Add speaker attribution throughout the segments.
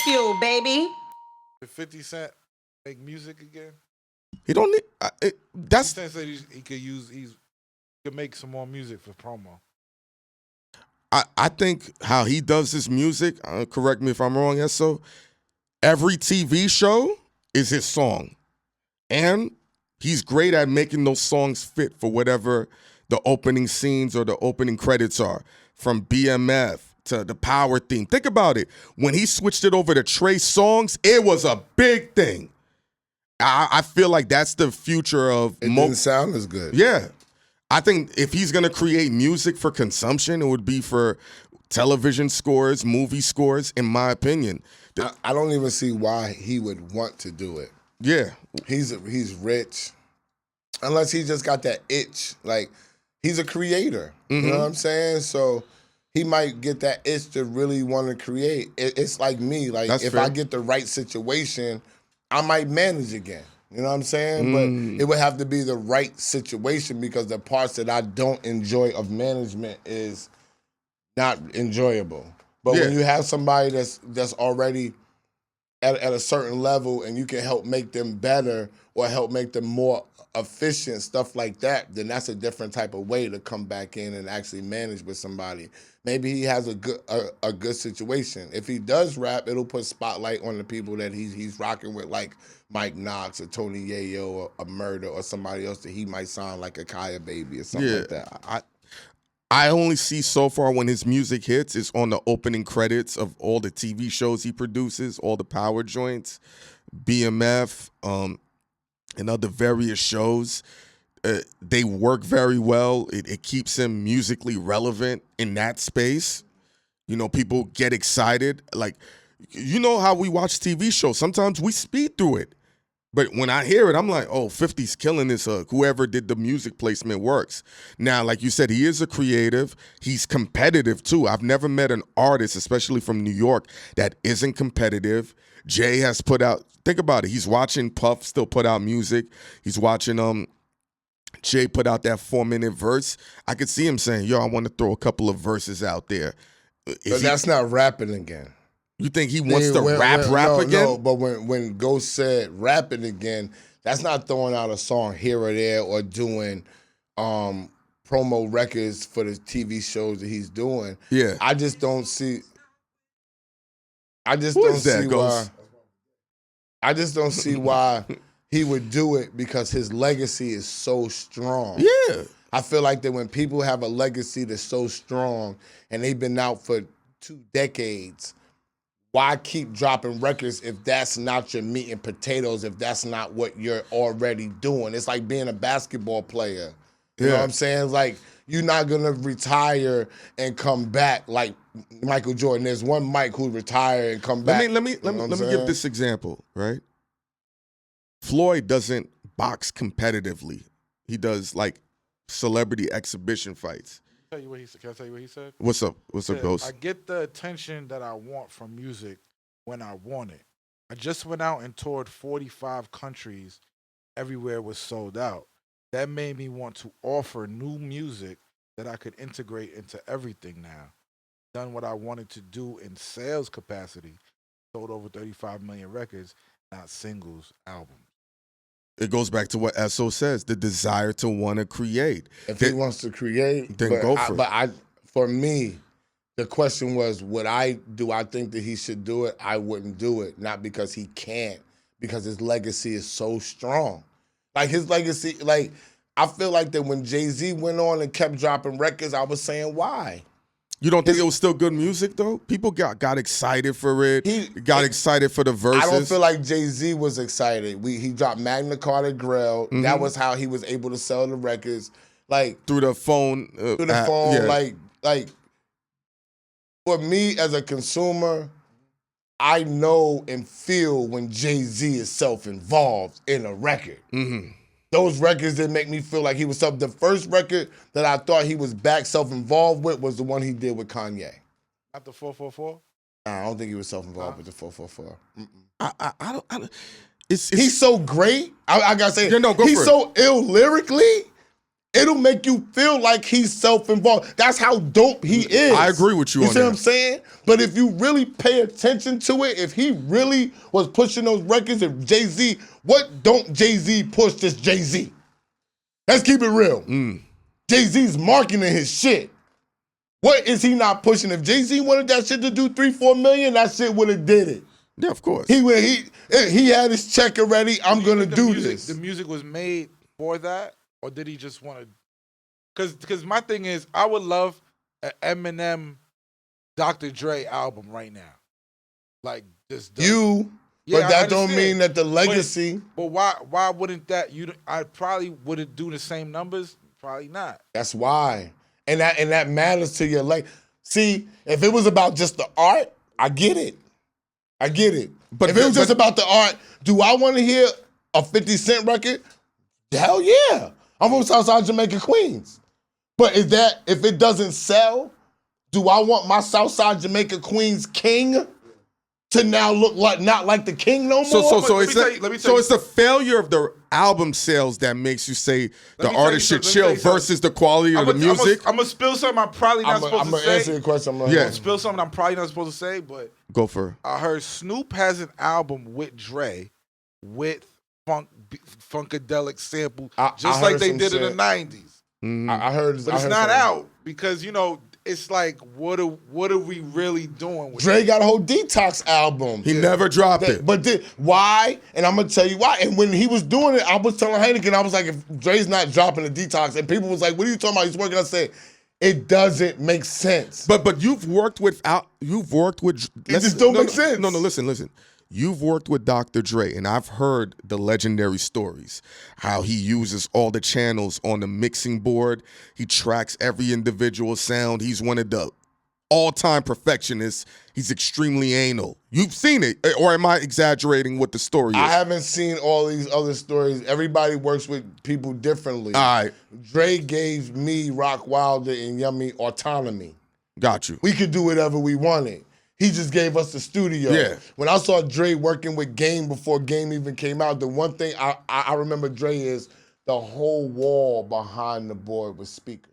Speaker 1: BagFuel, baby.
Speaker 2: Did 50 Cent make music again?
Speaker 3: He don't need.
Speaker 2: 50 Cent said he could make some more music for promo.
Speaker 3: I think how he does his music. Correct me if I'm wrong, Esso. Every TV show is his song, and he's great at making those songs fit for whatever the opening scenes or the opening credits are. From BMF to the Power theme. Think about it. When he switched it over to Trey Songz, it was a big thing. I feel like that's the future of.
Speaker 4: It didn't sound as good.
Speaker 3: Yeah. I think if he's going to create music for consumption, it would be for television scores, movie scores, in my opinion.
Speaker 4: I don't even see why he would want to do it.
Speaker 3: Yeah.
Speaker 4: He's rich. Unless he just got that itch. Like, he's a creator. You know what I'm saying? So he might get that itch to really want to create. It's like me. Like,
Speaker 3: That's
Speaker 4: if
Speaker 3: fair.
Speaker 4: I get the right situation, I might manage again. You know what I'm saying? But it would have to be the right situation because the parts that I don't enjoy of management is not enjoyable. But when you have somebody that's already at a certain level and you can help make them better or help make them more efficient, stuff like that, then that's a different type of way to come back in and actually manage with somebody. Maybe he has a good situation. If he does rap, it'll put spotlight on the people that he's rocking with, like Mike Knox or Tony Yayo or a Murder or somebody else that he might sound like a Kaya Baby or something like that.
Speaker 3: I only see so far when his music hits is on the opening credits of all the TV shows he produces, all the Power joints, BMF, and other various shows. They work very well. It keeps him musically relevant in that space. You know, people get excited. Like, you know how we watch TV shows. Sometimes we speed through it. But when I hear it, I'm like, oh, 50's killing this. Whoever did the music placement works. Now, like you said, he is a creative. He's competitive, too. I've never met an artist, especially from New York, that isn't competitive. Jay has put out, think about it. He's watching Puff still put out music. He's watching Jay put out that 4-minute verse. I could see him saying, yo, I want to throw a couple of verses out there.
Speaker 4: But that's not rapping again.
Speaker 3: You think he wants to rap again?
Speaker 4: No, but when Ghost said rapping again, that's not throwing out a song here or there or doing promo records for the TV shows that he's doing.
Speaker 3: Yeah.
Speaker 4: I just don't see why he would do it because his legacy is so strong.
Speaker 3: Yeah.
Speaker 4: I feel like that when people have a legacy that's so strong and they've been out for 2 decades, why keep dropping records if that's not your meat and potatoes, if that's not what you're already doing? It's like being a basketball player. You know what I'm saying? Like, you're not going to retire and come back like Michael Jordan. There's one Mike who retired and come back.
Speaker 3: Let me give this example, right? Floyd doesn't box competitively. He does, like, celebrity exhibition fights.
Speaker 2: Can I tell you what he said?
Speaker 3: What's up? What's up, Ghost?
Speaker 2: I get the attention that I want from music when I want it. I just went out and toured 45 countries. Everywhere was sold out. That made me want to offer new music that I could integrate into everything now. Done what I wanted to do in sales capacity. Sold over 35 million records, not singles, albums.
Speaker 3: It goes back to what Esso says, the desire to want to create.
Speaker 4: If he wants to create,
Speaker 3: then go for
Speaker 4: it. For me, the question was, do I think that he should do it? I wouldn't do it. Not because he can't, because his legacy is so strong. Like, his legacy, like, I feel like that when Jay-Z went on and kept dropping records, I was saying, why?
Speaker 3: You don't think it was still good music, though? People got excited for it, got excited for the verses.
Speaker 4: I don't feel like Jay-Z was excited. He dropped Magna Carta Grail. Mm-hmm. That was how he was able to sell the records. Like,
Speaker 3: through the phone.
Speaker 4: Yeah. Like, for me as a consumer, I know and feel when Jay-Z is self-involved in a record.
Speaker 3: Mm-hmm.
Speaker 4: Those records that make me feel like he was the first record that I thought he was back self-involved with was the one he did with Kanye.
Speaker 2: Not the 444?
Speaker 4: Nah, I don't think he was self-involved with the 444.
Speaker 3: I don't. It's
Speaker 4: he's so great. I gotta say,
Speaker 3: go
Speaker 4: he's
Speaker 3: for
Speaker 4: so ill lyrically. It'll make you feel like he's self-involved. That's how dope he is.
Speaker 3: I agree with you on
Speaker 4: see what
Speaker 3: that.
Speaker 4: I'm saying? But if you really pay attention to it, if he really was pushing those records, if Jay-Z, what don't Jay-Z push this Jay-Z? Let's keep it real. Jay-Z's marketing his shit. What is he not pushing? If Jay-Z wanted that shit to do 3-4 million, that shit would have did it.
Speaker 3: Yeah, of course.
Speaker 4: He had his check already. I'm gonna do this.
Speaker 2: The music was made for that, or did he just want to? Because my thing is, I would love an Eminem, Dr. Dre album right now, like this.
Speaker 4: But
Speaker 2: I
Speaker 4: that don't
Speaker 2: understand.
Speaker 4: mean that the legacy.
Speaker 2: But why wouldn't that? I probably wouldn't do the same numbers. Probably not.
Speaker 4: That's why, and that matters to your See, if it was about just the art, I get it. But if it was just about the art, do I want to hear a 50 Cent record? Hell yeah. I'm from Southside Jamaica, Queens. But if it doesn't sell, do I want my Southside Jamaica, Queens king to now look like not like the king no more?
Speaker 3: So it's the failure of the album sales that makes you say the artist should chill versus the quality of the music.
Speaker 2: I'm gonna spill something I'm probably not supposed to say.
Speaker 4: I'm gonna answer your question. I'm
Speaker 2: gonna spill something I'm probably not supposed to say, but
Speaker 3: go for it.
Speaker 2: I heard Snoop has an album with Dre with funkadelic sample, just like they did in the 90s.
Speaker 4: Mm-hmm. I heard,
Speaker 2: but it's not out because it's like what are we really doing with
Speaker 4: Dre got a whole Detox album.
Speaker 3: He never dropped it.
Speaker 4: But why? And I'm gonna tell you why. And when he was doing it, I was telling Hynaken, I was like, if Dre's not dropping a Detox, and people was like, what are you talking about? He's working. I said, it doesn't make sense.
Speaker 3: But you've worked with.
Speaker 4: It just don't make sense.
Speaker 3: No, listen. You've worked with Dr. Dre, and I've heard the legendary stories, how he uses all the channels on the mixing board. He tracks every individual sound. He's one of the all-time perfectionists. He's extremely anal. You've seen it, or am I exaggerating what the story is?
Speaker 4: I haven't seen all these other stories. Everybody works with people differently.
Speaker 3: All right.
Speaker 4: Dre gave me, Rock Wilder, and Yummy autonomy.
Speaker 3: Got you.
Speaker 4: We could do whatever we wanted. He just gave us the studio.
Speaker 3: Yeah.
Speaker 4: When I saw Dre working with Game before Game even came out, the one thing I remember Dre is the whole wall behind the board with speakers.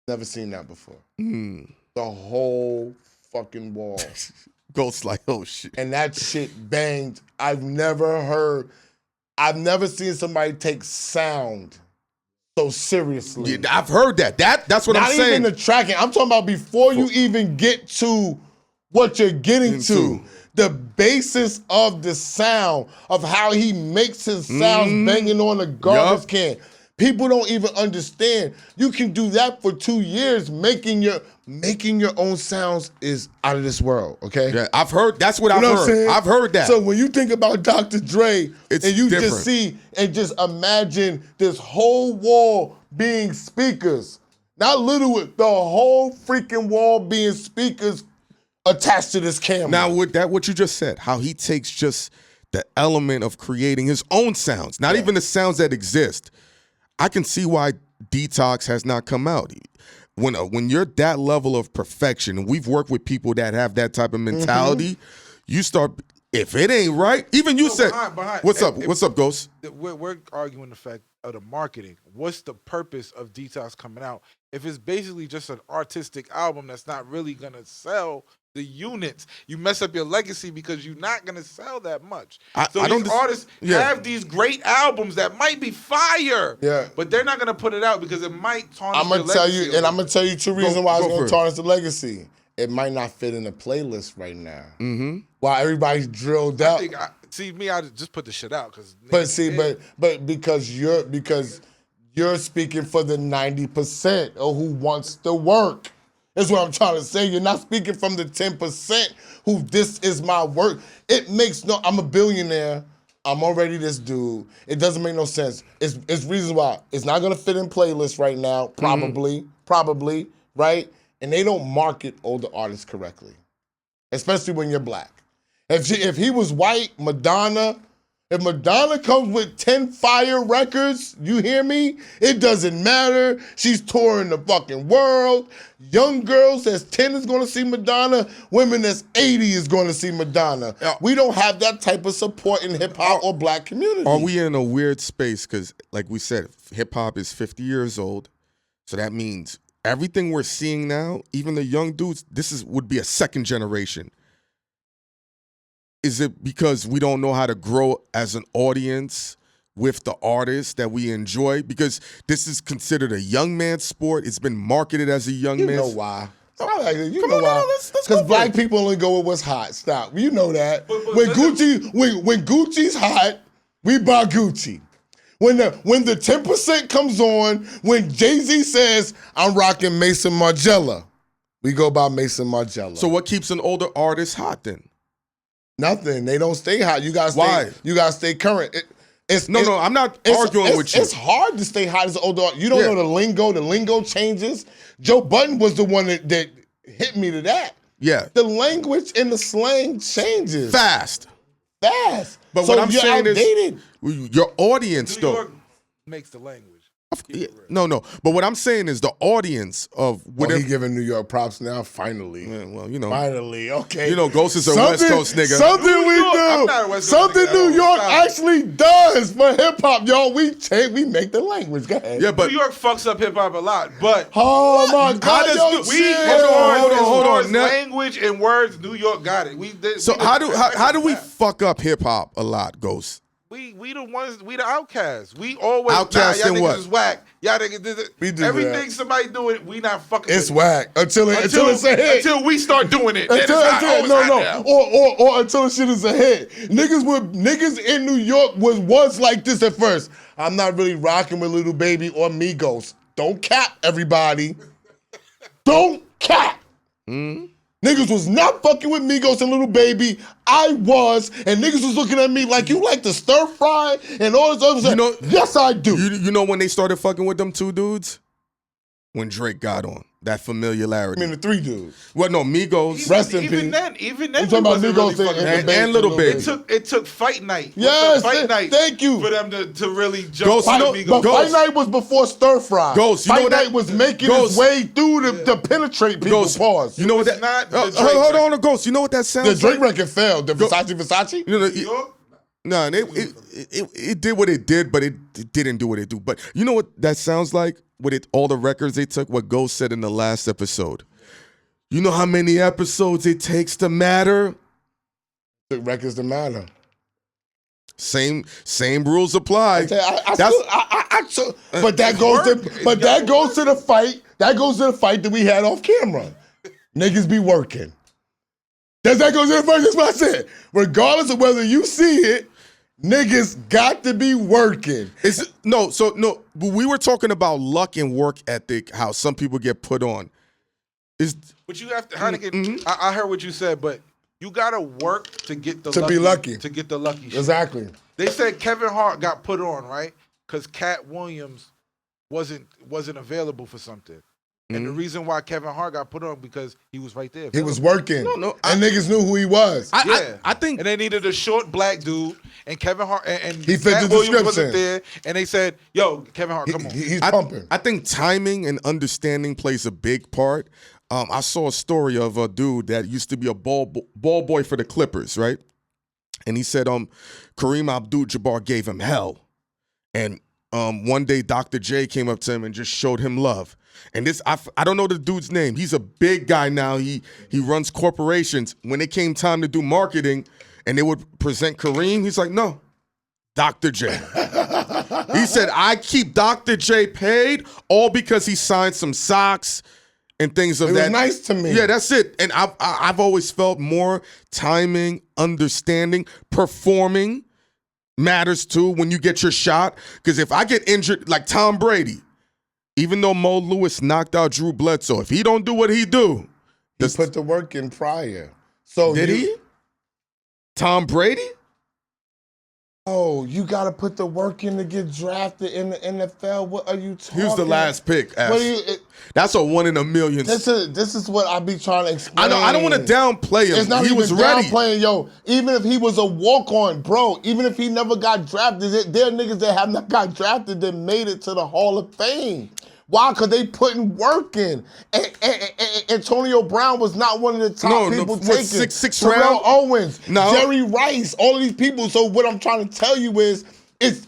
Speaker 4: Never seen that before. The whole fucking wall.
Speaker 3: Ghost like, oh shit.
Speaker 4: And that shit banged. I've never seen somebody take sound so seriously.
Speaker 3: Yeah, I've heard that. That's what I'm saying.
Speaker 4: Not even the tracking. I'm talking about before you even get to what you're getting to. The basis of the sound, of how he makes his sounds banging on a garbage can. People don't even understand. You can do that for 2 years, making your own sounds is out of this world, okay?
Speaker 3: Yeah, I've heard, that's what I've heard. I've heard that.
Speaker 4: So when you think about Dr. Dre,
Speaker 3: it's
Speaker 4: and you
Speaker 3: different.
Speaker 4: just see and just imagine this whole wall being speakers. Not little, the whole freaking wall being speakers attached to this camera.
Speaker 3: Now, with that, what you just said, how he takes just the element of creating his own sounds, not even the sounds that exist. I can see why Detox has not come out. When you're that level of perfection, and we've worked with people that have that type of mentality, you start, if it ain't right, even you said, what's up? What's up, Ghost?
Speaker 2: We're arguing the fact of the marketing. What's the purpose of Detox coming out? If it's basically just an artistic album that's not really going to sell the units, you mess up your legacy because you're not going to sell that much. These artists have these great albums that might be fire, but they're not going to put it out because it might tarnish their legacy.
Speaker 4: I'm going to tell you two reasons why it's going to tarnish the legacy. It might not fit in the playlist right now. While everybody's drilled out.
Speaker 2: I just put the shit out because.
Speaker 4: But because you're speaking for the 90% of who wants to work. That's what I'm trying to say. You're not speaking from the 10% who this is my work. It makes I'm a billionaire. I'm already this dude. It doesn't make no sense. It's reasons why. It's not gonna fit in playlists right now, probably, right? And they don't market older artists correctly, especially when you're black. If he was white, Madonna, If Madonna comes with 10 fire records, you hear me? It doesn't matter. She's touring the fucking world. Young girls that's 10 is going to see Madonna. Women that's 80 is going to see Madonna. We don't have that type of support in hip-hop or black community.
Speaker 3: Are we in a weird space? Because, like we said, hip-hop is 50 years old. So that means everything we're seeing now, even the young dudes, would be a second generation. Is it because we don't know how to grow as an audience with the artists that we enjoy? Because this is considered a young man's sport. It's been marketed as a young man's.
Speaker 4: You know why? You know why? Because black people only go with what's hot. Stop. You know that. When Gucci's hot, we buy Gucci. When the 10% comes on, when Jay-Z says, I'm rocking Mason Margiela, we go by Mason Margiela.
Speaker 3: So what keeps an older artist hot then?
Speaker 4: Nothing. They don't stay hot. You gotta stay.
Speaker 3: Why?
Speaker 4: You gotta stay current.
Speaker 3: I'm not arguing with you.
Speaker 4: It's hard to stay hot as an older. You don't know the lingo. The lingo changes. Joe Budden was the one that hit me to that.
Speaker 3: Yeah.
Speaker 4: The language and the slang changes
Speaker 3: Fast.
Speaker 4: But
Speaker 3: But
Speaker 4: so
Speaker 3: what I'm saying
Speaker 4: outdated.
Speaker 3: is, your audience
Speaker 2: New
Speaker 3: though.
Speaker 2: York makes the language.
Speaker 3: No. But what I'm saying is the audience of whatever.
Speaker 4: He giving New York props now. Finally.
Speaker 3: Yeah, well, you know.
Speaker 4: Finally. Okay.
Speaker 3: You know, Ghost is a West Coast nigga.
Speaker 4: Something
Speaker 2: New
Speaker 4: we
Speaker 2: York, I'm
Speaker 4: do.
Speaker 2: not a West Coast
Speaker 4: Something
Speaker 2: nigga.
Speaker 4: New York
Speaker 2: Stop.
Speaker 4: actually does for hip hop, y'all. We make the language. Go ahead.
Speaker 3: Yeah, but
Speaker 2: New York fucks up hip hop a lot, but
Speaker 4: Oh my
Speaker 3: How
Speaker 4: God,
Speaker 3: does
Speaker 4: yo,
Speaker 3: the-
Speaker 2: we
Speaker 4: shit.
Speaker 3: Hold on. Now-
Speaker 2: language and words, New York got it.
Speaker 3: so how do we fuck up hip hop a lot, Ghost?
Speaker 2: We the ones, we the outcasts. We always
Speaker 3: Outcasts
Speaker 2: y'all
Speaker 3: in
Speaker 2: niggas
Speaker 3: what?
Speaker 2: is whack. Y'all niggas
Speaker 4: We do
Speaker 2: everything
Speaker 4: that.
Speaker 2: somebody do it, we not fucking
Speaker 4: It's
Speaker 2: with
Speaker 4: whack until it's a hit.
Speaker 2: Until we start doing it. Then
Speaker 4: Until,
Speaker 2: it's hot. Oh, it's hot now.
Speaker 4: or until the shit is a hit. Niggas in New York was like this at first. I'm not really rocking with Little Baby or Migos. Don't cap, everybody. Don't cap. Niggas was not fucking with Migos and Little Baby. I was, and niggas was looking at me like you like to stir fry and all this other stuff.
Speaker 3: You know-
Speaker 4: Yes, I do.
Speaker 3: You know when they started fucking with them two dudes? When Drake got on. That familiarity.
Speaker 4: I mean, the three dudes.
Speaker 3: Well, no, Migos.
Speaker 4: Rest in
Speaker 2: Even
Speaker 4: peace.
Speaker 2: then,
Speaker 4: I'm
Speaker 2: we
Speaker 4: talking about
Speaker 2: wasn't
Speaker 4: Migos
Speaker 2: really fucking
Speaker 3: and-
Speaker 2: with
Speaker 3: and Little Baby.
Speaker 2: It took Fight Night.
Speaker 4: Yes,
Speaker 2: Fight Night.
Speaker 4: thank you.
Speaker 2: For them to really jump
Speaker 3: Ghost,
Speaker 2: on
Speaker 3: you know-
Speaker 2: Migos.
Speaker 4: But Fight Night was before Stir Fry.
Speaker 3: Ghost, you
Speaker 4: Fight
Speaker 3: know
Speaker 4: Night
Speaker 3: that-
Speaker 4: was making
Speaker 3: Ghost.
Speaker 4: its way through to penetrate people's pause.
Speaker 3: You know what
Speaker 2: was
Speaker 3: that?
Speaker 2: not the Drake
Speaker 3: hold
Speaker 2: record.
Speaker 3: on, Ghost. You know what that sounds
Speaker 4: The Drake
Speaker 3: like?
Speaker 4: record failed. The Versace?
Speaker 3: You know,
Speaker 2: New York?
Speaker 3: no, it did what it did, but it didn't do what it do. But you know what that sounds like? All the records they took, what Ghost said in the last episode. You know how many episodes it takes to matter?
Speaker 4: The records that matter.
Speaker 3: Same rules apply.
Speaker 4: But that goes to the fight. That goes to the fight that we had off camera. Niggas be working. That goes to the fight. That's what I said. Regardless of whether you see it, niggas got to be working.
Speaker 3: No. We were talking about luck and work ethic. How some people get put on.
Speaker 2: But you have to, Hynaken, I heard what you said, but you gotta work to get the
Speaker 4: be lucky.
Speaker 2: To get the lucky shit.
Speaker 4: Exactly.
Speaker 2: They said Kevin Hart got put on, right? Because Cat Williams wasn't available for something. And the reason why Kevin Hart got put on because he was right there.
Speaker 4: He was working.
Speaker 3: No,
Speaker 4: and niggas knew who he was.
Speaker 3: I think
Speaker 2: And they needed a short black dude, and Kevin Hart and
Speaker 4: He fit
Speaker 2: Cat
Speaker 4: the
Speaker 2: Williams
Speaker 4: description.
Speaker 2: wasn't there, and they said, "Yo, Kevin Hart, come on."
Speaker 4: He's pumping.
Speaker 3: I think timing and understanding plays a big part. I saw a story of a dude that used to be a ball boy for the Clippers, right? And he said, Kareem Abdul-Jabbar gave him hell. And one day Dr. J came up to him and just showed him love. And this, I don't know the dude's name. He's a big guy now. He runs corporations. When it came time to do marketing and they would present Kareem, he's like, no, Dr. J. He said, I keep Dr. J paid all because he signed some socks and things of
Speaker 4: It
Speaker 3: that.
Speaker 4: was nice to me.
Speaker 3: Yeah, that's it. And I've always felt more timing, understanding, performing matters too when you get your shot. Because if I get injured, like Tom Brady, even though Mo Lewis knocked out Drew Bledsoe, if he don't do what he do,
Speaker 4: He put the work in prior. So
Speaker 3: did he? Tom Brady?
Speaker 4: Oh, you gotta put the work in to get drafted in the NFL. What are you talking?
Speaker 3: He was the last pick.
Speaker 4: What are you?
Speaker 3: That's a 1 in a million.
Speaker 4: This is what I be trying to explain.
Speaker 3: I don't want to downplay him.
Speaker 4: It's not
Speaker 3: he
Speaker 4: even
Speaker 3: was ready.
Speaker 4: downplaying, yo. Even if he was a walk-on, bro, even if he never got drafted, there are niggas that have not got drafted that made it to the Hall of Fame. Why? Because they putting work in. And Antonio Brown was not one of the top people taken.
Speaker 3: Six
Speaker 4: Terrell
Speaker 3: round?
Speaker 4: Owens,
Speaker 3: No.
Speaker 4: Jerry Rice, all of these people. So what I'm trying to tell you is,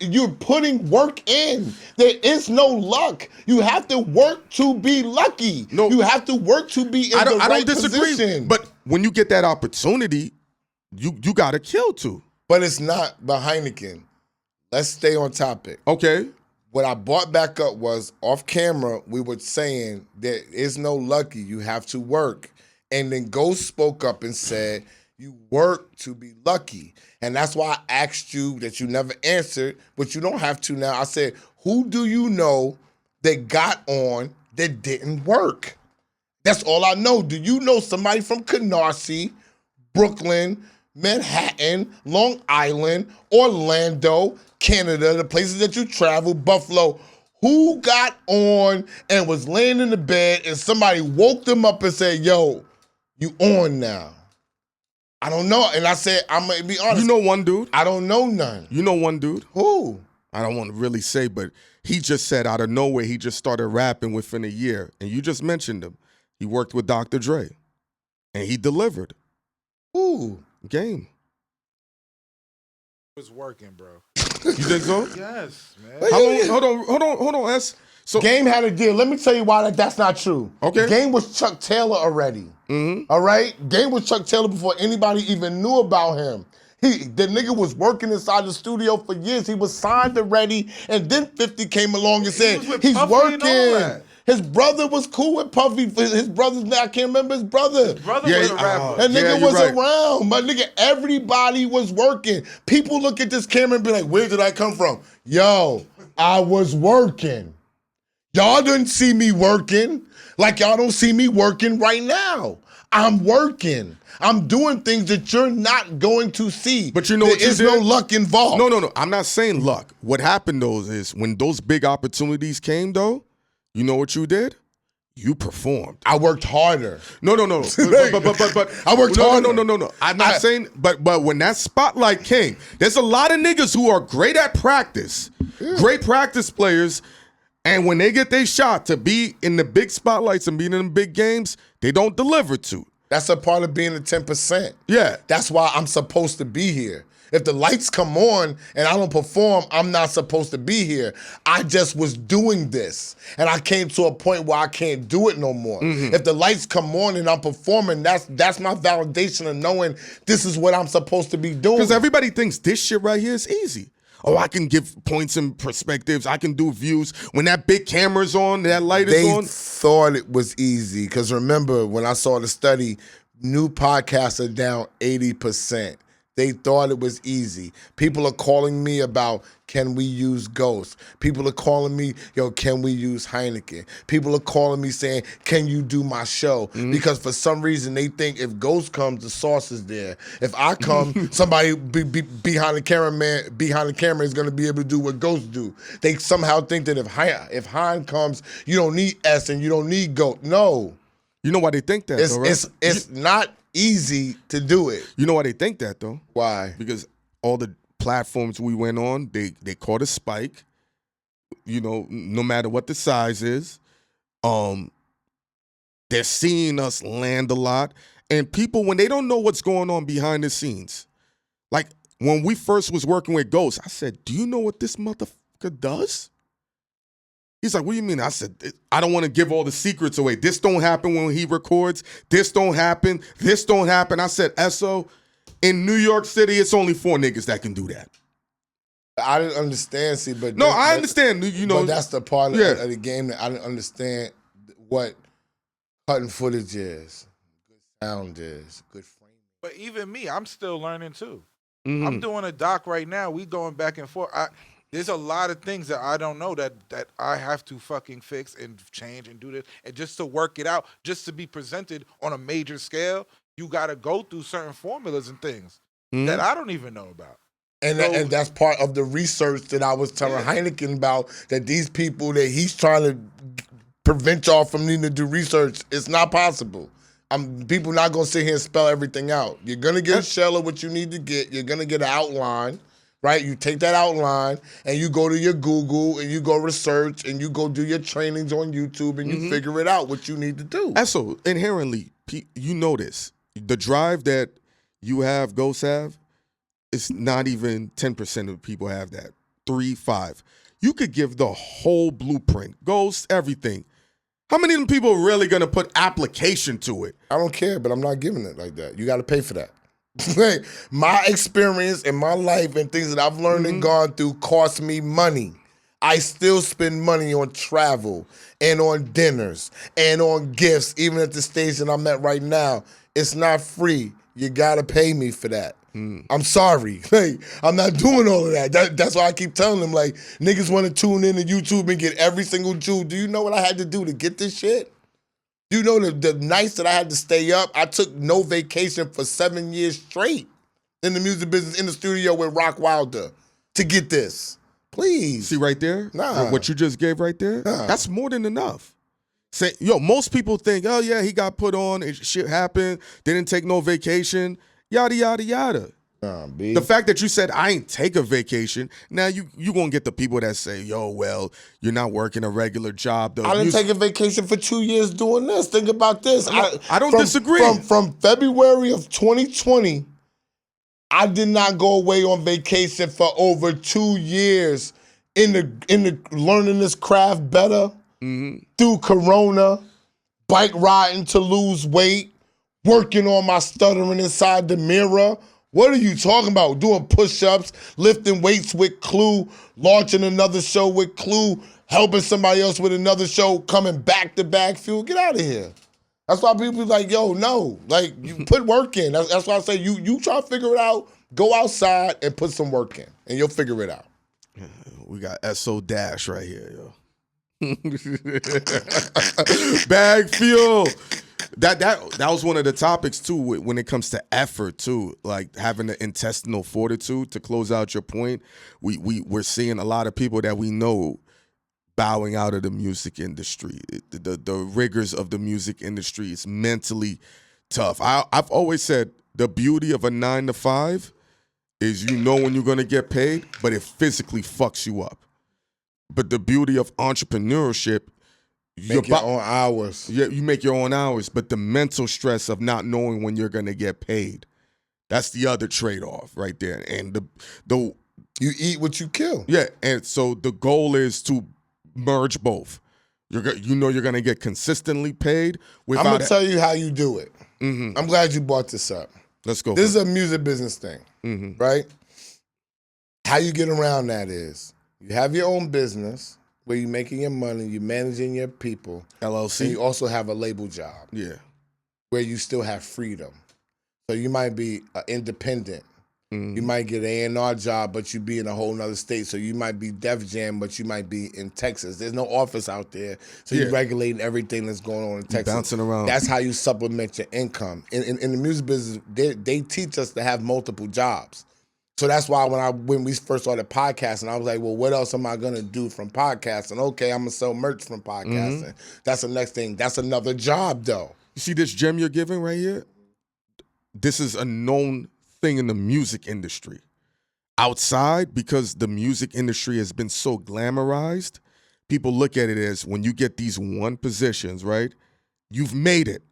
Speaker 4: you're putting work in. There is no luck. You have to work to be lucky.
Speaker 3: No,
Speaker 4: you have to work to be in the right
Speaker 3: I don't disagree.
Speaker 4: position.
Speaker 3: But when you get that opportunity, you got to kill to.
Speaker 4: But it's not by Hynaken. Let's stay on topic.
Speaker 3: Okay.
Speaker 4: What I brought back up was off camera, we were saying there is no lucky. You have to work. And then Ghost spoke up and said, you work to be lucky. And that's why I asked you that you never answered, but you don't have to now. I said, who do you know that got on that didn't work? That's all I know. Do you know somebody from Canarsie, Brooklyn, Manhattan, Long Island, Orlando, Canada, the places that you travel, Buffalo, who got on and was laying in the bed and somebody woke them up and said, yo, you on now? I don't know. And I said, I'm going to be honest.
Speaker 3: You know one dude?
Speaker 4: I don't know none.
Speaker 3: You know one dude?
Speaker 4: Who?
Speaker 3: I don't want to really say, but he just said out of nowhere, he just started rapping within a year. And you just mentioned him. He worked with Dr. Dre. And he delivered.
Speaker 4: Who?
Speaker 3: Game.
Speaker 2: It was working, bro.
Speaker 3: You think so?
Speaker 2: Yes, man.
Speaker 3: How long? Hold on, S. So
Speaker 4: Game had a deal. Let me tell you why that's not true.
Speaker 3: Okay.
Speaker 4: Game was Chuck Taylor already. All right? Game was Chuck Taylor before anybody even knew about him. The nigga was working inside the studio for years. He was signed already, and then 50 came along and said, he's
Speaker 2: Puffy
Speaker 4: working.
Speaker 2: and all that.
Speaker 4: His brother was cool with Puffy. His brother's name, I can't remember his brother.
Speaker 2: Brother
Speaker 3: Yeah,
Speaker 2: was a rapper.
Speaker 4: That nigga
Speaker 3: you're
Speaker 4: was
Speaker 3: right.
Speaker 4: around. My nigga, everybody was working. People look at this camera and be like, where did I come from? Yo, I was working. Y'all didn't see me working like y'all don't see me working right now. I'm working. I'm doing things that you're not going to see.
Speaker 3: But you know
Speaker 4: there
Speaker 3: what you
Speaker 4: is
Speaker 3: did?
Speaker 4: no luck involved.
Speaker 3: No. I'm not saying luck. What happened, though, is when those big opportunities came, though, you know what you did? You performed.
Speaker 4: I worked harder.
Speaker 3: No. But
Speaker 4: I worked harder.
Speaker 3: No. I'm not saying, but when that spotlight came, there's a lot of niggas who are great at practice, great practice players, and when they get their shot to be in the big spotlights and be in the big games, they don't deliver to.
Speaker 4: That's a part of being the 10%.
Speaker 3: Yeah.
Speaker 4: That's why I'm supposed to be here. If the lights come on and I don't perform, I'm not supposed to be here. I just was doing this. And I came to a point where I can't do it no more. If the lights come on and I'm performing, that's my validation of knowing this is what I'm supposed to be doing.
Speaker 3: Because everybody thinks this shit right here is easy. Oh, I can give points and perspectives. I can do views. When that big camera's on, that light is on.
Speaker 4: They thought it was easy. Because remember, when I saw the study, new podcasts are down 80%. They thought it was easy. People are calling me about, can we use Ghost? People are calling me, yo, can we use Hynaken? People are calling me saying, can you do my show? Because for some reason they think if Ghost comes, the sauce is there. If I come, somebody behind the camera is going to be able to do what Ghost do. They somehow think that if Hyn comes, you don't need S and you don't need Ghost. No.
Speaker 3: You know why they think that, though, right?
Speaker 4: It's not easy to do it.
Speaker 3: You know why they think that, though?
Speaker 4: Why?
Speaker 3: Because all the platforms we went on, they caught a spike. You know, no matter what the size is, they're seeing us land a lot. And people, when they don't know what's going on behind the scenes, like when we first was working with Ghost, I said, do you know what this motherfucker does? He's like, what do you mean? I said, I don't want to give all the secrets away. This don't happen when he records. This don't happen. This don't happen. I said, SO, in New York City, it's only 4 niggas that can do that.
Speaker 4: I didn't understand, see, but...
Speaker 3: No, I understand, you know.
Speaker 4: But that's the part of the game that I didn't understand what cutting footage is, good sound is, good framing.
Speaker 2: But even me, I'm still learning too. I'm doing a doc right now. We going back and forth. There's a lot of things that I don't know that I have to fucking fix and change and do this. And just to work it out, just to be presented on a major scale, you got to go through certain formulas and things that I don't even know about.
Speaker 4: And that's part of the research that I was telling Hynaken about, that these people that he's trying to prevent y'all from needing to do research, it's not possible. People not going to sit here and spell everything out. You're going to get a shell of what you need to get. You're going to get an outline, right? You take that outline and you go to your Google and you go research and you go do your trainings on YouTube and you figure it out what you need to do.
Speaker 3: And so inherently, you know this. The drive that you have, Ghosts have, it's not even 10% of people have that. 3, 5. You could give the whole blueprint, Ghosts, everything. How many of them people are really going to put application to it?
Speaker 4: I don't care, but I'm not giving it like that. You got to pay for that. Like, my experience in my life and things that I've learned and gone through cost me money. I still spend money on travel and on dinners and on gifts, even at the stage that I'm at right now. It's not free. You got to pay me for that. I'm sorry. Like, I'm not doing all of that. That's why I keep telling them, like, niggas want to tune in to YouTube and get every single jewel. Do you know what I had to do to get this shit? Do you know the nights that I had to stay up? I took no vacation for 7 years straight in the music business, in the studio with Rock Wilder to get this. Please.
Speaker 3: See right there?
Speaker 4: Nah.
Speaker 3: What you just gave right there?
Speaker 4: Nah.
Speaker 3: That's more than enough. Say, most people think, oh, yeah, he got put on, shit happened, they didn't take no vacation, yada, yada, yada.
Speaker 4: B.
Speaker 3: The fact that you said, I ain't take a vacation, now you going to get the people that say, yo, well, you're not working a regular job. Though.
Speaker 4: I didn't take a vacation for 2 years doing this. Think about this.
Speaker 3: I don't disagree.
Speaker 4: From February of 2020, I did not go away on vacation for over 2 years in the learning this craft better through Corona, bike riding to lose weight, working on my stuttering inside the mirror. What are you talking about? Doing push-ups, lifting weights with Clue, launching another show with Clue, helping somebody else with another show, coming back to BagFuel. Get out of here. That's why people be like, yo, no. Like, you put work in. That's why I say you try to figure it out, go outside and put some work in, and you'll figure it out.
Speaker 3: We got SO Dash right here, yo. BagFuel. That was one of the topics too when it comes to effort too, like having the intestinal fortitude to close out your point. We're seeing a lot of people that we know bowing out of the music industry. The rigors of the music industry is mentally tough. I've always said the beauty of a 9 to 5 is you know when you're gonna get paid, but it physically fucks you up. But the beauty of entrepreneurship,
Speaker 4: Make your own hours.
Speaker 3: Yeah, you make your own hours, but the mental stress of not knowing when you're gonna get paid, that's the other trade-off right there. And the
Speaker 4: you eat what you kill.
Speaker 3: Yeah, and so the goal is to merge both. You're gonna get consistently paid.
Speaker 4: I'm gonna tell you how you do it. I'm glad you brought this up.
Speaker 3: Let's go.
Speaker 4: This is a music business thing, right? How you get around that is you have your own business where you're making your money, you're managing your people.
Speaker 3: LLC.
Speaker 4: And you also have a label job.
Speaker 3: Yeah.
Speaker 4: Where you still have freedom. So you might be independent. You might get an A&R job, but you be in a whole nother state. So you might be Def Jam, but you might be in Texas. There's no office out there. So you're regulating everything that's going on in Texas.
Speaker 3: Bouncing around.
Speaker 4: That's how you supplement your income. In the music business, they teach us to have multiple jobs. So that's why when we first started podcasting, I was like, well, what else am I going to do from podcasting? Okay, I'm going to sell merch from podcasting. That's the next thing. That's another job, though.
Speaker 3: You see this gem you're giving right here? This is a known thing in the music industry. Outside, because the music industry has been so glamorized, people look at it as when you get these one positions, right? You've made it.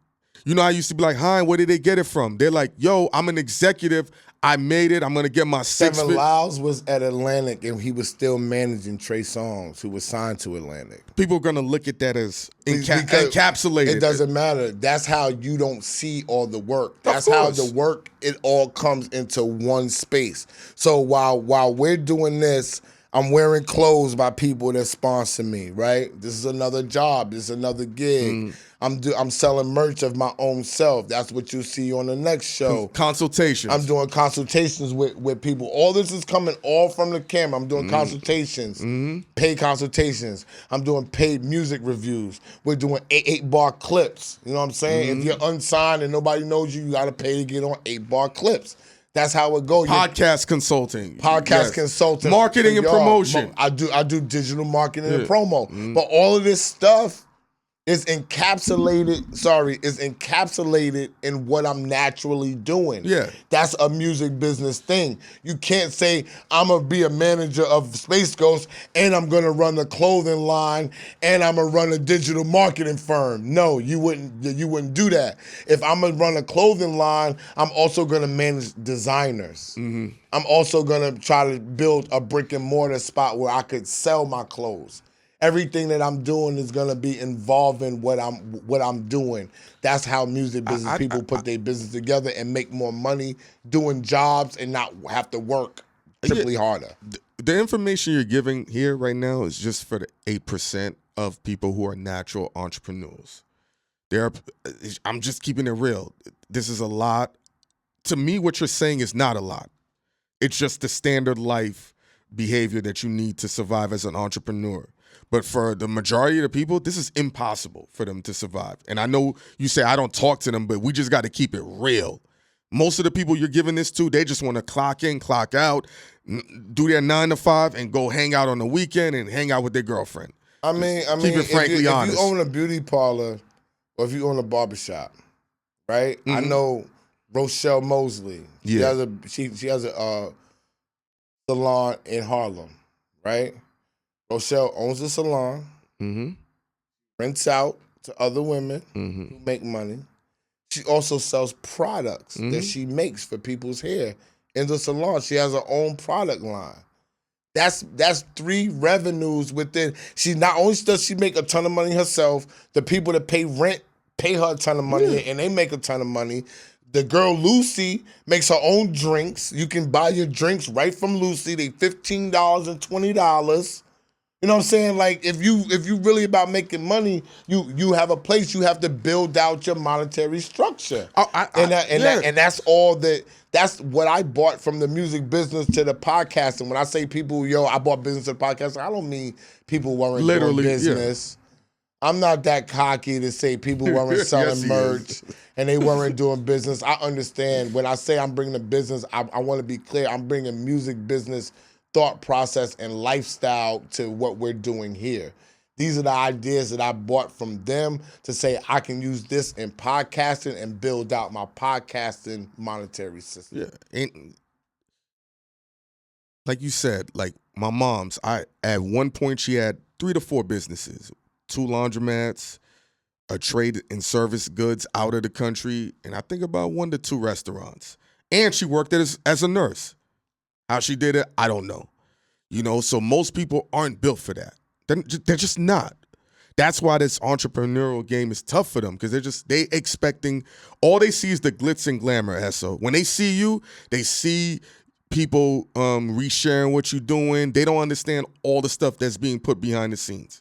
Speaker 3: You know, I used to be like, Hein, where did they get it from? They're like, yo, I'm an executive. I made it. I'm going to get my 6
Speaker 4: Seven Lyles was at Atlantic, and he was still managing Trey Songz, who was signed to Atlantic.
Speaker 3: People are going to look at that as encapsulated.
Speaker 4: It doesn't matter. That's how you don't see all the work. That's how the work, it all comes into one space. So while we're doing this, I'm wearing clothes by people that sponsor me, right? This is another job. This is another gig. I'm selling merch of my own self. That's what you see on the next show.
Speaker 3: Consultations.
Speaker 4: I'm doing consultations with people. All this is coming all from the camera. I'm doing consultations, paid consultations. I'm doing paid music reviews. We're doing 8-bar clips. You know what I'm saying? If you're unsigned and nobody knows you, you got to pay to get on 8-bar clips. That's how it goes.
Speaker 3: Podcast consulting.
Speaker 4: Podcast consulting.
Speaker 3: Marketing and promotion.
Speaker 4: I do digital marketing and promo. But all of this stuff is encapsulated in what I'm naturally doing.
Speaker 3: Yeah.
Speaker 4: That's a music business thing. You can't say, I'm going to be a manager of Space Ghost and I'm going to run a clothing line and I'm going to run a digital marketing firm. No, you wouldn't do that. If I'm going to run a clothing line, I'm also going to manage designers. I'm also going to try to build a brick and mortar spot where I could sell my clothes. Everything that I'm doing is gonna be involving what I'm doing. That's how music business people put their business together and make more money doing jobs and not have to work triply harder.
Speaker 3: The information you're giving here right now is just for the 8% of people who are natural entrepreneurs. I'm just keeping it real. This is a lot. To me, what you're saying is not a lot. It's just the standard life behavior that you need to survive as an entrepreneur. But for the majority of the people, this is impossible for them to survive. And I know you say I don't talk to them, but we just got to keep it real. Most of the people you're giving this to, they just want to clock in, clock out, do their 9 to 5, and go hang out on the weekend and hang out with their girlfriend.
Speaker 4: I mean,
Speaker 3: keep it frankly honest.
Speaker 4: If you own a beauty parlor or if you own a barbershop, right? I know Rochelle Mosley.
Speaker 3: Yeah.
Speaker 4: She has a salon in Harlem, right? Rochelle owns a salon, rents out to other women who make money. She also sells products that she makes for people's hair in the salon. She has her own product line. That's 3 revenues within. She not only does she make a ton of money herself, the people that pay rent pay her a ton of money and they make a ton of money. The girl Lucy makes her own drinks. You can buy your drinks right from Lucy. They $15 and $20. You know what I'm saying? Like if you really about making money, you have a place. You have to build out your monetary structure. That's all that. That's what I bought from the music business to the podcasting. When I say people, I bought business to the podcast, I don't mean people weren't doing business. I'm not that cocky to say people weren't selling merch and they weren't doing business. I understand. When I say I'm bringing the business, I want to be clear. I'm bringing music business thought process and lifestyle to what we're doing here. These are the ideas that I bought from them to say I can use this in podcasting and build out my podcasting monetary system.
Speaker 3: Yeah. And like you said, like my mom's, at one point she had 3 to 4 businesses, 2 laundromats, a trade in service goods out of the country, and I think about 1 to 2 restaurants. And she worked as a nurse. How she did it, I don't know. So most people aren't built for that. They're just not. That's why this entrepreneurial game is tough for them, because they expecting, all they see is the glitz and glamour, Esso. When they see you, they see people resharing what you're doing. They don't understand all the stuff that's being put behind the scenes.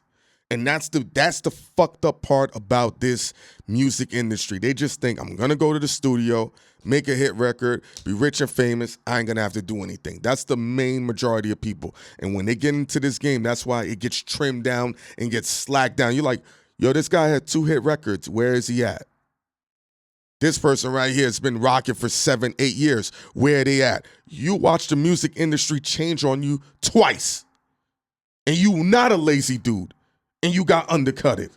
Speaker 3: And that's the fucked up part about this music industry. They just think, I'm going to go to the studio, make a hit record, be rich and famous. I ain't going to have to do anything. That's the main majority of people. And when they get into this game, that's why it gets trimmed down and gets slacked down. You're like, yo, this guy had 2 hit records. Where is he at? This person right here has been rocking for 7, 8 years. Where are they at? You watch the music industry change on you twice. And you not a lazy dude. And you got undercutted.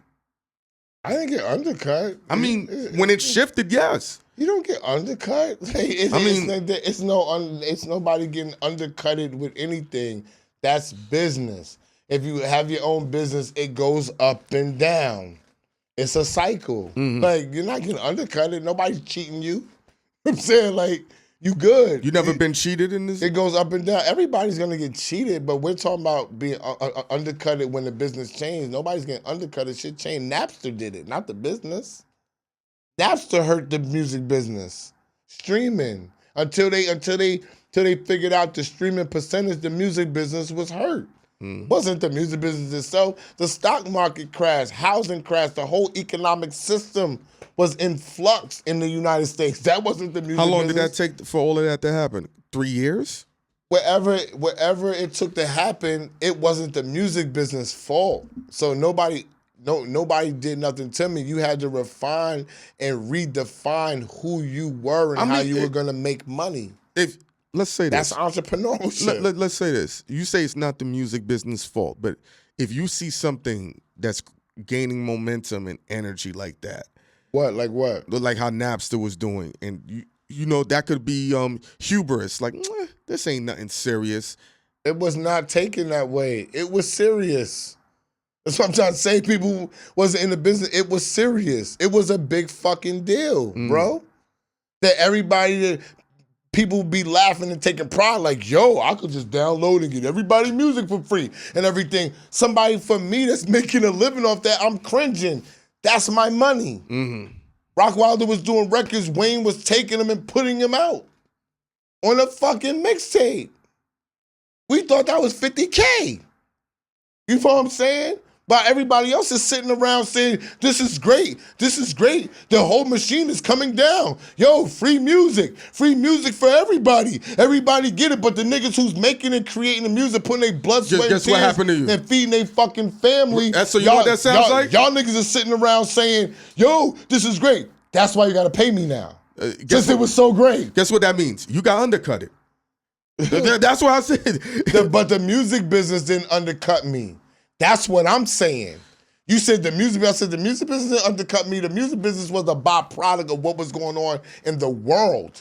Speaker 4: I didn't get undercut.
Speaker 3: I mean, when it shifted, yes.
Speaker 4: You don't get undercut. It's nobody getting undercutted with anything. That's business. If you have your own business, it goes up and down. It's a cycle. Like, you're not getting undercutted. Nobody's cheating you. I'm saying, like, you good.
Speaker 3: You never been cheated in this?
Speaker 4: It goes up and down. Everybody's going to get cheated, but we're talking about being undercutted when the business changed. Nobody's getting undercutted. Shit changed. Napster did it, not the business. Napster hurt the music business. Streaming. Until they figured out the streaming percentage, the music business was hurt. Wasn't the music business itself. The stock market crashed, housing crashed, the whole economic system was in flux in the United States. That wasn't the music business.
Speaker 3: How long did that take for all of that to happen? 3 years?
Speaker 4: Wherever it took to happen, it wasn't the music business' fault. So nobody did nothing to me. You had to refine and redefine who you were and how you were going to make money.
Speaker 3: if let's say
Speaker 4: That's
Speaker 3: this.
Speaker 4: entrepreneurship.
Speaker 3: Let's say this. You say it's not the music business fault, but if you see something that's gaining momentum and energy like that,
Speaker 4: What? Like what?
Speaker 3: like how Napster was doing, and you know that could be hubris. Like this ain't nothing serious.
Speaker 4: It was not taken that way. It was serious. That's what I'm trying to say. People wasn't in the business. It was serious. It was a big fucking deal, bro. That people be laughing and taking pride like, yo, I could just download and get everybody music for free and everything. Somebody for me that's making a living off that, I'm cringing. That's my money. Rock Wilder was doing records. Wayne was taking them and putting them out on a fucking mixtape. We thought that was 50K. You know what I'm saying? But everybody else is sitting around saying, this is great. This is great. The whole machine is coming down. Yo, free music. Free music for everybody. Everybody get it. But the niggas who's making and creating the music, putting their blood, sweat, and
Speaker 3: Guess what happened to you?
Speaker 4: and feeding their fucking family.
Speaker 3: So you know what that sounds like?
Speaker 4: Y'all niggas are sitting around saying, yo, this is great. That's why you got to pay me now. Since it was so great.
Speaker 3: Guess what that means? You got undercut it. That's what I said.
Speaker 4: But the music business didn't undercut me. That's what I'm saying. You said the music business. I said the music business didn't undercut me. The music business was a byproduct of what was going on in the world.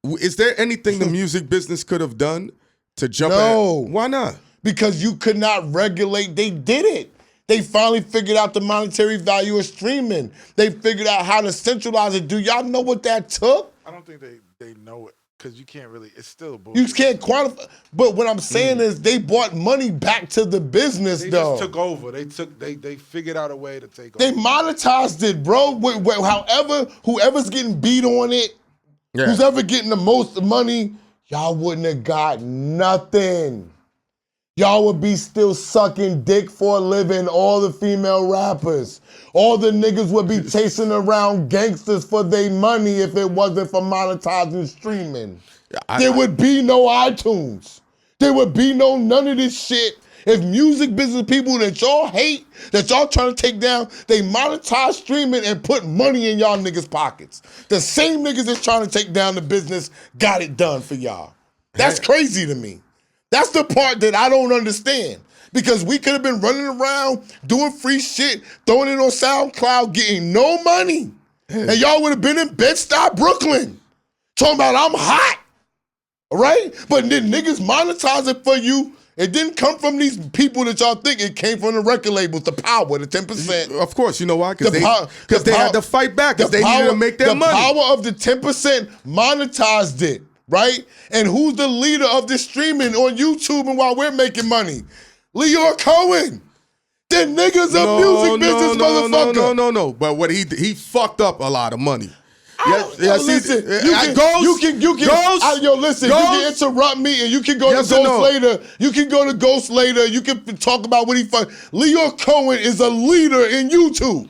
Speaker 3: Is there anything the music business could have done to jump
Speaker 4: No.
Speaker 3: Why not?
Speaker 4: Because you could not regulate. They did it. They finally figured out the monetary value of streaming. They figured out how to centralize it. Do y'all know what that took?
Speaker 2: I don't think they know it because you can't really. It's still bullshit.
Speaker 4: You can't quantify. But what I'm saying is they brought money back to the business,
Speaker 2: They
Speaker 4: though.
Speaker 2: just took over. They figured out a way to take
Speaker 4: They
Speaker 2: over.
Speaker 4: monetized it, bro. However, whoever's getting beat on it, who's ever getting the most money, y'all wouldn't have got nothing. Y'all would be still sucking dick for a living, all the female rappers. All the niggas would be chasing around gangsters for their money if it wasn't for monetizing streaming. There would be no iTunes. There would be none of this shit. If music business people that y'all hate, that y'all trying to take down, they monetize streaming and put money in y'all niggas' pockets. The same niggas that's trying to take down the business got it done for y'all. That's crazy to me. That's the part that I don't understand. Because we could have been running around doing free shit, throwing it on SoundCloud, getting no money. And y'all would have been in Bed-Stuy, Brooklyn, talking about I'm hot. All right? But then niggas monetize it for you. It didn't come from these people that y'all think. It came from the record labels, the power, the 10%.
Speaker 3: Of course, you know why? Because they had to fight back. Because they needed to make their money.
Speaker 4: The power of the 10% monetized it, right? And who's the leader of this streaming on YouTube and while we're making money? Leor Cohen. The niggas of music business, motherfucker.
Speaker 3: No. But what he fucked up a lot of money.
Speaker 4: Listen, you can interrupt me and you can go to Ghost later. You can go to Ghost later. You can talk about what he fucked. Leor Cohen is a leader in YouTube.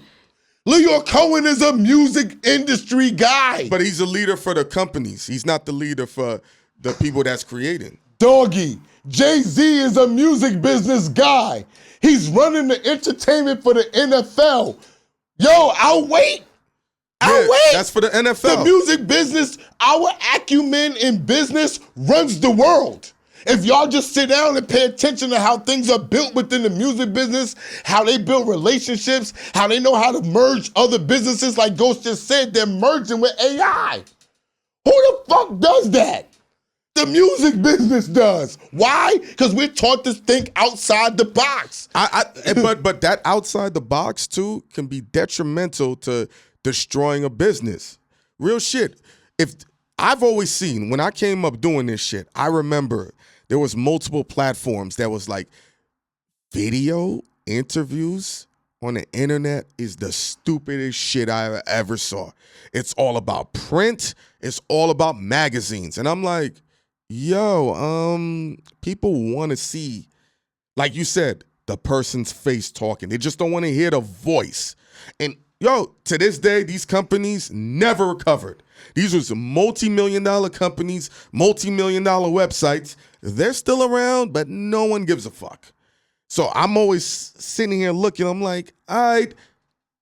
Speaker 4: Leor Cohen is a music industry guy.
Speaker 3: But he's a leader for the companies. He's not the leader for the people that's creating.
Speaker 4: Doggy, Jay-Z is a music business guy. He's running the entertainment for the NFL. Yo, I'll wait.
Speaker 3: That's for the NFL.
Speaker 4: The music business, our acumen in business runs the world. If y'all just sit down and pay attention to how things are built within the music business, how they build relationships, how they know how to merge other businesses, like Ghost just said, they're merging with AI. Who the fuck does that? The music business does. Why? Because we're taught to think outside the box.
Speaker 3: But that outside the box, too, can be detrimental to destroying a business. Real shit. If I've always seen, when I came up doing this shit, I remember there was multiple platforms that was like video interviews on the internet is the stupidest shit I ever saw. It's all about print. It's all about magazines. And I'm like, yo, people want to see, like you said, the person's face talking. They just don't want to hear the voice. And yo, to this day, these companies never recovered. These was multi-million-dollar companies, multi-million-dollar websites. They're still around, but no one gives a fuck. So I'm always sitting here looking. I'm like, all right,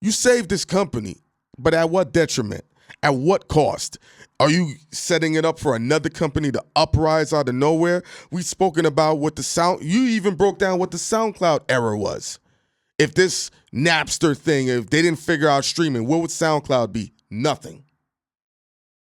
Speaker 3: you saved this company, but at what detriment? At what cost? Are you setting it up for another company to uprise out of nowhere? We've spoken about what you even broke down what the SoundCloud era was. If this Napster thing, if they didn't figure out streaming, what would SoundCloud be? Nothing.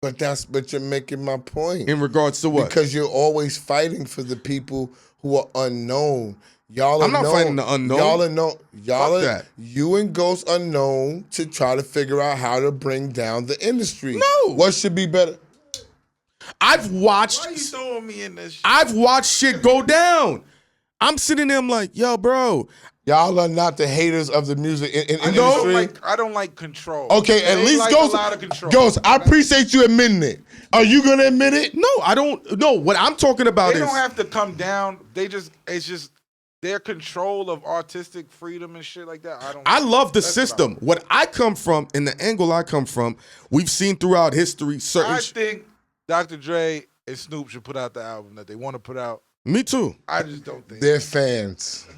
Speaker 4: But you're making my point.
Speaker 3: In regards to what?
Speaker 4: Because you're always fighting for the people who are unknown. Y'all are
Speaker 3: I'm not fighting the unknown.
Speaker 4: Y'all are known.
Speaker 3: That.
Speaker 4: You and Ghost are known to try to figure out how to bring down the industry.
Speaker 3: No.
Speaker 4: What should be better?
Speaker 3: I've watched.
Speaker 2: Why you throwing me in this shit?
Speaker 3: I've watched shit go down. I'm sitting there, I'm like, yo, bro.
Speaker 4: Y'all are not the haters of the music industry.
Speaker 2: I don't like control.
Speaker 4: Okay, at least
Speaker 2: like
Speaker 4: Ghost.
Speaker 2: a lot of control.
Speaker 4: Ghost, I appreciate you admitting it. Are you gonna admit it?
Speaker 3: No, I don't. No, what I'm talking about
Speaker 2: They
Speaker 3: is.
Speaker 2: don't have to come down. It's just their control of artistic freedom and shit like that.
Speaker 3: I love the
Speaker 2: that's
Speaker 3: system. What I come from, and the angle I come from, we've seen throughout history certain.
Speaker 2: I think Dr. Dre and Snoop should put out the album that they want to put out.
Speaker 3: Me too.
Speaker 2: I just don't think
Speaker 4: They're fans.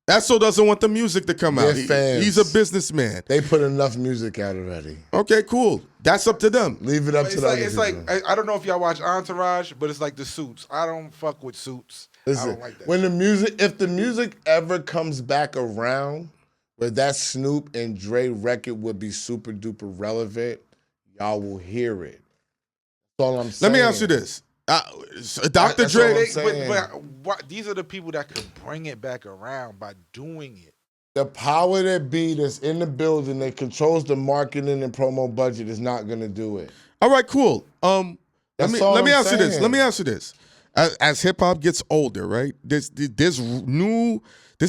Speaker 3: Esso doesn't want the music to come out.
Speaker 4: They're fans.
Speaker 3: He's a businessman.
Speaker 4: They put enough music out already.
Speaker 3: Okay, cool. That's up to them.
Speaker 4: Leave it up to the other
Speaker 2: It's
Speaker 4: people.
Speaker 2: like I don't know if y'all watch Entourage, but it's like the Suits. I don't fuck with Suits. I
Speaker 4: Listen,
Speaker 2: don't like that.
Speaker 4: when if the music ever comes back around, where that Snoop and Dre record would be super duper relevant, y'all will hear it. That's all I'm saying.
Speaker 3: Let me ask you this. Dr.
Speaker 4: That's
Speaker 3: Dre.
Speaker 4: all I'm saying.
Speaker 2: These are the people that could bring it back around by doing it.
Speaker 4: The power that be that's in the building that controls the marketing and promo budget is not gonna do it.
Speaker 3: All right, cool. Let me ask you this.
Speaker 4: saying.
Speaker 3: Let me ask you this. As hip hop gets older, right? This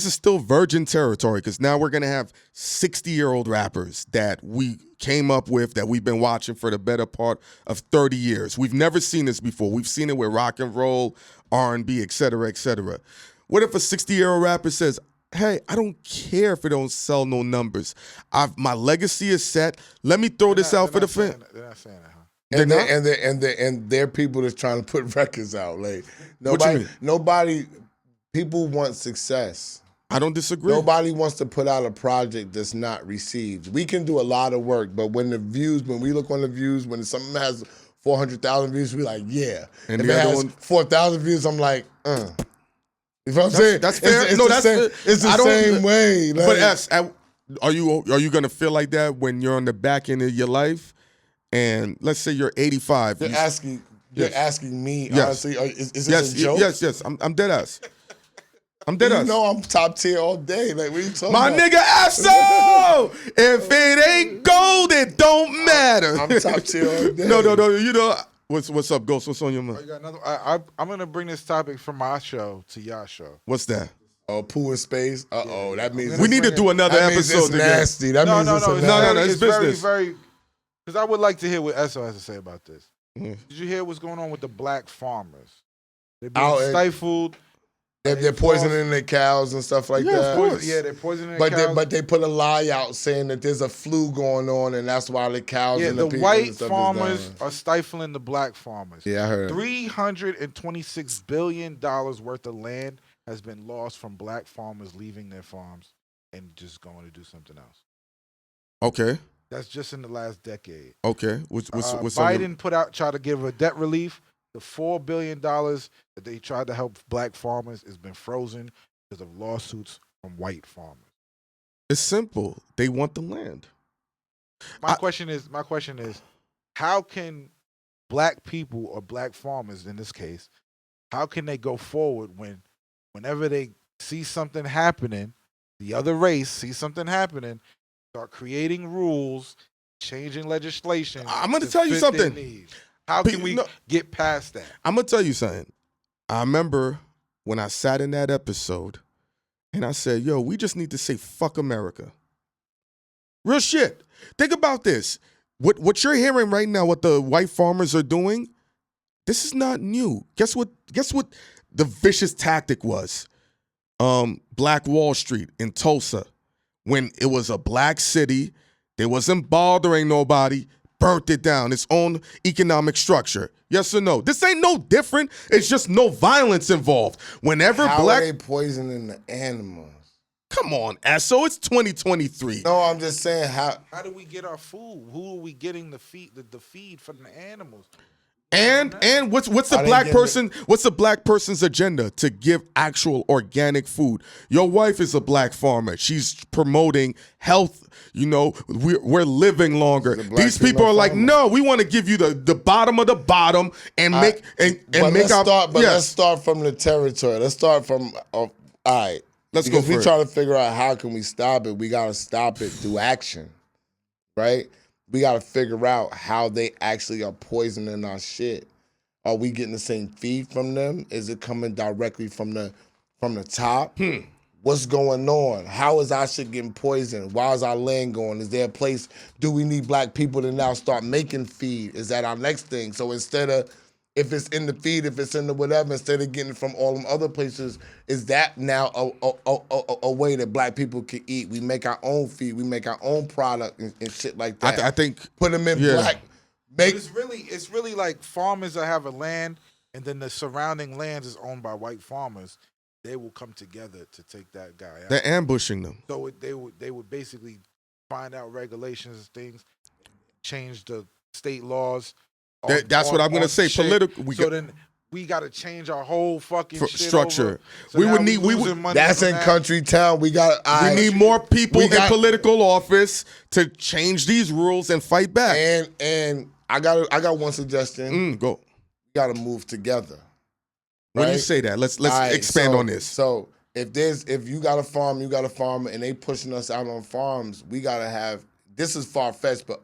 Speaker 3: is still virgin territory because now we're gonna have 60-year-old rappers that we came up with that we've been watching for the better part of 30 years. We've never seen this before. We've seen it with rock and roll, R&B, et cetera, et cetera. What if a 60-year-old rapper says, hey, I don't care if it don't sell no numbers. My legacy is set. Let me throw this out for the fan.
Speaker 2: They're not saying that, huh?
Speaker 4: And they're people that's trying to put records out. Like
Speaker 3: What you
Speaker 4: nobody people want success.
Speaker 3: I don't disagree.
Speaker 4: Nobody wants to put out a project that's not received. We can do a lot of work, but when we look on the views, when something has 400,000 views, we like, yeah.
Speaker 3: And
Speaker 4: if
Speaker 3: the
Speaker 4: it
Speaker 3: other
Speaker 4: has
Speaker 3: one-
Speaker 4: 4,000 views, I'm like, You know what I'm saying?
Speaker 3: That's fair.
Speaker 4: It's
Speaker 3: No,
Speaker 4: the
Speaker 3: that's
Speaker 4: same,
Speaker 3: fair.
Speaker 4: it's the
Speaker 3: I don't-
Speaker 4: same way. Like,
Speaker 3: But are you gonna feel like that when you're on the back end of your life, and let's say you're 85?
Speaker 4: you're asking me,
Speaker 3: Yes.
Speaker 4: honestly, is this a joke?
Speaker 3: Yes. I'm dead ass. I'm dead
Speaker 4: You
Speaker 3: ass.
Speaker 4: know I'm top tier all day. Like, what are you talking
Speaker 3: My
Speaker 4: about?
Speaker 3: nigga Esso! If it ain't gold, it don't matter.
Speaker 4: I'm top tier all day.
Speaker 3: No. You know what's up, Ghost? What's on your
Speaker 2: Oh,
Speaker 3: mind?
Speaker 2: you got another? I'm gonna bring this topic from my show to y'all show.
Speaker 3: What's that?
Speaker 4: Oh, poo in space? Uh-oh, that means...
Speaker 3: We need to do another
Speaker 4: that means
Speaker 3: episode
Speaker 4: it's
Speaker 3: together.
Speaker 4: nasty. That means it's a
Speaker 2: It's
Speaker 3: No,
Speaker 2: very-
Speaker 3: it's business.
Speaker 2: very. Because I would like to hear what Esso has to say about this.
Speaker 3: Mm.
Speaker 2: Did you hear what's going on with the black farmers? They're being
Speaker 4: Out in-
Speaker 2: stifled.
Speaker 4: They're poisoning their cows and stuff like
Speaker 3: Yeah,
Speaker 4: that.
Speaker 3: of course.
Speaker 2: Yeah, they're poisoning
Speaker 4: But
Speaker 2: cows.
Speaker 4: they put a lie out saying that there's a flu going on and that's why the cows
Speaker 2: Yeah,
Speaker 4: and
Speaker 2: the
Speaker 4: people
Speaker 2: white
Speaker 4: and stuff
Speaker 2: farmers
Speaker 4: is dying.
Speaker 2: are stifling the black farmers.
Speaker 4: Yeah, I heard.
Speaker 2: $326 billion worth of land has been lost from black farmers leaving their farms and just going to do something else.
Speaker 3: Okay.
Speaker 2: That's just in the last decade.
Speaker 3: Okay. What's on your-
Speaker 2: Biden tried to give a debt relief. The $4 billion that they tried to help black farmers has been frozen because of lawsuits from white farmers.
Speaker 3: It's simple. They want the land.
Speaker 2: My question is, how can black people or black farmers in this case, how can they go forward whenever they see something happening, the other race sees something happening, start creating rules, changing legislation?
Speaker 3: I'm gonna
Speaker 2: to
Speaker 3: tell you
Speaker 2: fit their
Speaker 3: something.
Speaker 2: needs? How can we get past that?
Speaker 3: I'm gonna tell you something. I remember when I sat in that episode and I said, yo, we just need to say fuck America. Real shit. Think about this. What you're hearing right now, what the white farmers are doing, this is not new. Guess what the vicious tactic was? Black Wall Street in Tulsa. When it was a black city, they wasn't bothering nobody, burnt it down, its own economic structure. Yes or no? This ain't no different. It's just no violence involved. Whenever
Speaker 4: How
Speaker 3: black
Speaker 4: are they poisoning the animals?
Speaker 3: Come on, Esso. It's 2023.
Speaker 4: No, I'm just saying how
Speaker 2: do we get our food? Who are we getting the feed from the animals?
Speaker 3: And what's the
Speaker 4: I didn't
Speaker 3: black
Speaker 4: get
Speaker 3: person? What's the black person's agenda? To give actual organic food. Your wife is a black farmer. She's promoting health. You know, we're living longer. These people are like, no, we want to give you the bottom of the bottom and make
Speaker 4: let's start from the territory. Let's start from all right.
Speaker 3: Let's
Speaker 4: because
Speaker 3: go.
Speaker 4: We're trying to figure out how can we stop it. We gotta stop it through action, right? We got to figure out how they actually are poisoning our shit. Are we getting the same feed from them? Is it coming directly from the top? What's going on? How is our shit getting poisoned? Why is our land going? Is there a place? Do we need black people to now start making feed? Is that our next thing? So instead of, if it's in the feed, if it's in the whatever, instead of getting it from all them other places, is that now a way that black people can eat? We make our own feed, we make our own product and shit like that.
Speaker 3: I think
Speaker 4: put them in black.
Speaker 2: It's really like farmers that have a land, and then the surrounding lands is owned by white farmers. They will come together to take that guy out.
Speaker 3: They're ambushing them.
Speaker 2: So they would basically find out regulations and things, change the state laws.
Speaker 3: That's what I'm going to say. Political.
Speaker 2: Then we got to change our whole fucking shit
Speaker 3: structure.
Speaker 2: Over. So
Speaker 3: we would need.
Speaker 4: That's in country town. We
Speaker 3: need more people in political office to change these rules and fight back.
Speaker 4: And I got one suggestion.
Speaker 3: Go.
Speaker 4: We got to move together.
Speaker 3: When you say that, let's expand on this.
Speaker 4: So if you got a farm, and they pushing us out on farms, we gotta have. This is far-fetched, but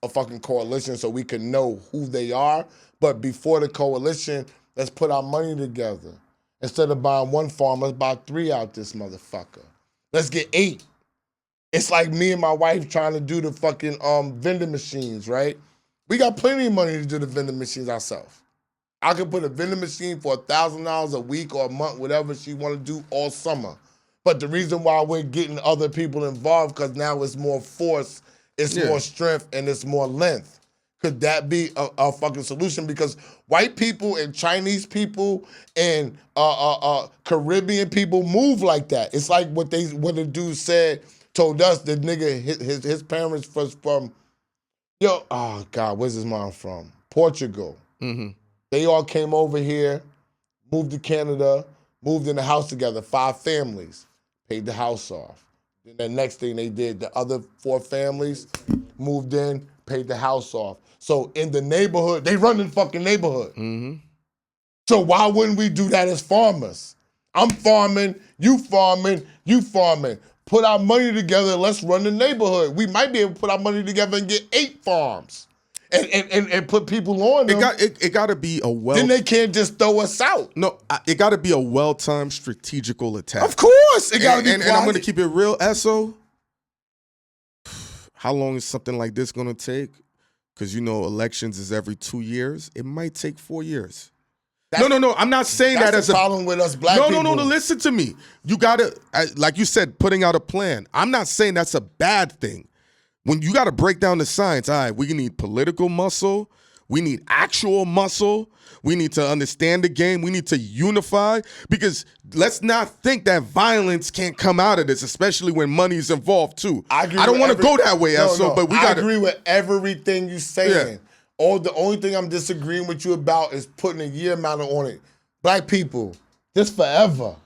Speaker 4: a fucking coalition so we can know who they are. But before the coalition, let's put our money together. Instead of buying one farm, let's buy 3 out this motherfucker. Let's get 8. It's like me and my wife trying to do the fucking vending machines, right? We got plenty of money to do the vending machines ourselves. I could put a vending machine for $1,000 a week or a month, whatever she want to do all summer. But the reason why we're getting other people involved, because now it's more force, it's more strength, and it's more length. Could that be a fucking solution? Because white people and Chinese people and Caribbean people move like that. It's like what the dude told us, the nigga, his parents was from, oh God, where's his mom from? Portugal.
Speaker 3: Mm-hmm.
Speaker 4: They all came over here, moved to Canada, moved in the house together, 5 families, paid the house off. Then the next thing they did, the other 4 families moved in, paid the house off. So in the neighborhood, they run the fucking neighborhood.
Speaker 3: Mm-hmm.
Speaker 4: So why wouldn't we do that as farmers? I'm farming, you farming, you farming. Put our money together, let's run the neighborhood. We might be able to put our money together and get 8 farms. And put people on them.
Speaker 3: It got to be a
Speaker 4: Then they can't just throw us out.
Speaker 3: No, it got to be a well-timed strategical attack.
Speaker 4: Of course, it got to be.
Speaker 3: And I'm going to keep it real, Esso. How long is something like this going to take? Because elections is every 2 years. It might take 4 years. No. I'm not saying that as
Speaker 4: a problem with us black people.
Speaker 3: No. Listen to me. You got to, like you said, putting out a plan. I'm not saying that's a bad thing. When you got to break down the science, all right, we need political muscle. We need actual muscle. We need to understand the game. We need to unify, because let's not think that violence can't come out of this, especially when money's involved too. I don't want to go that way, but we got to
Speaker 4: agree with everything you're saying. Yeah. The only thing I'm disagreeing with you about is putting a year amount on it. Black people, this forever.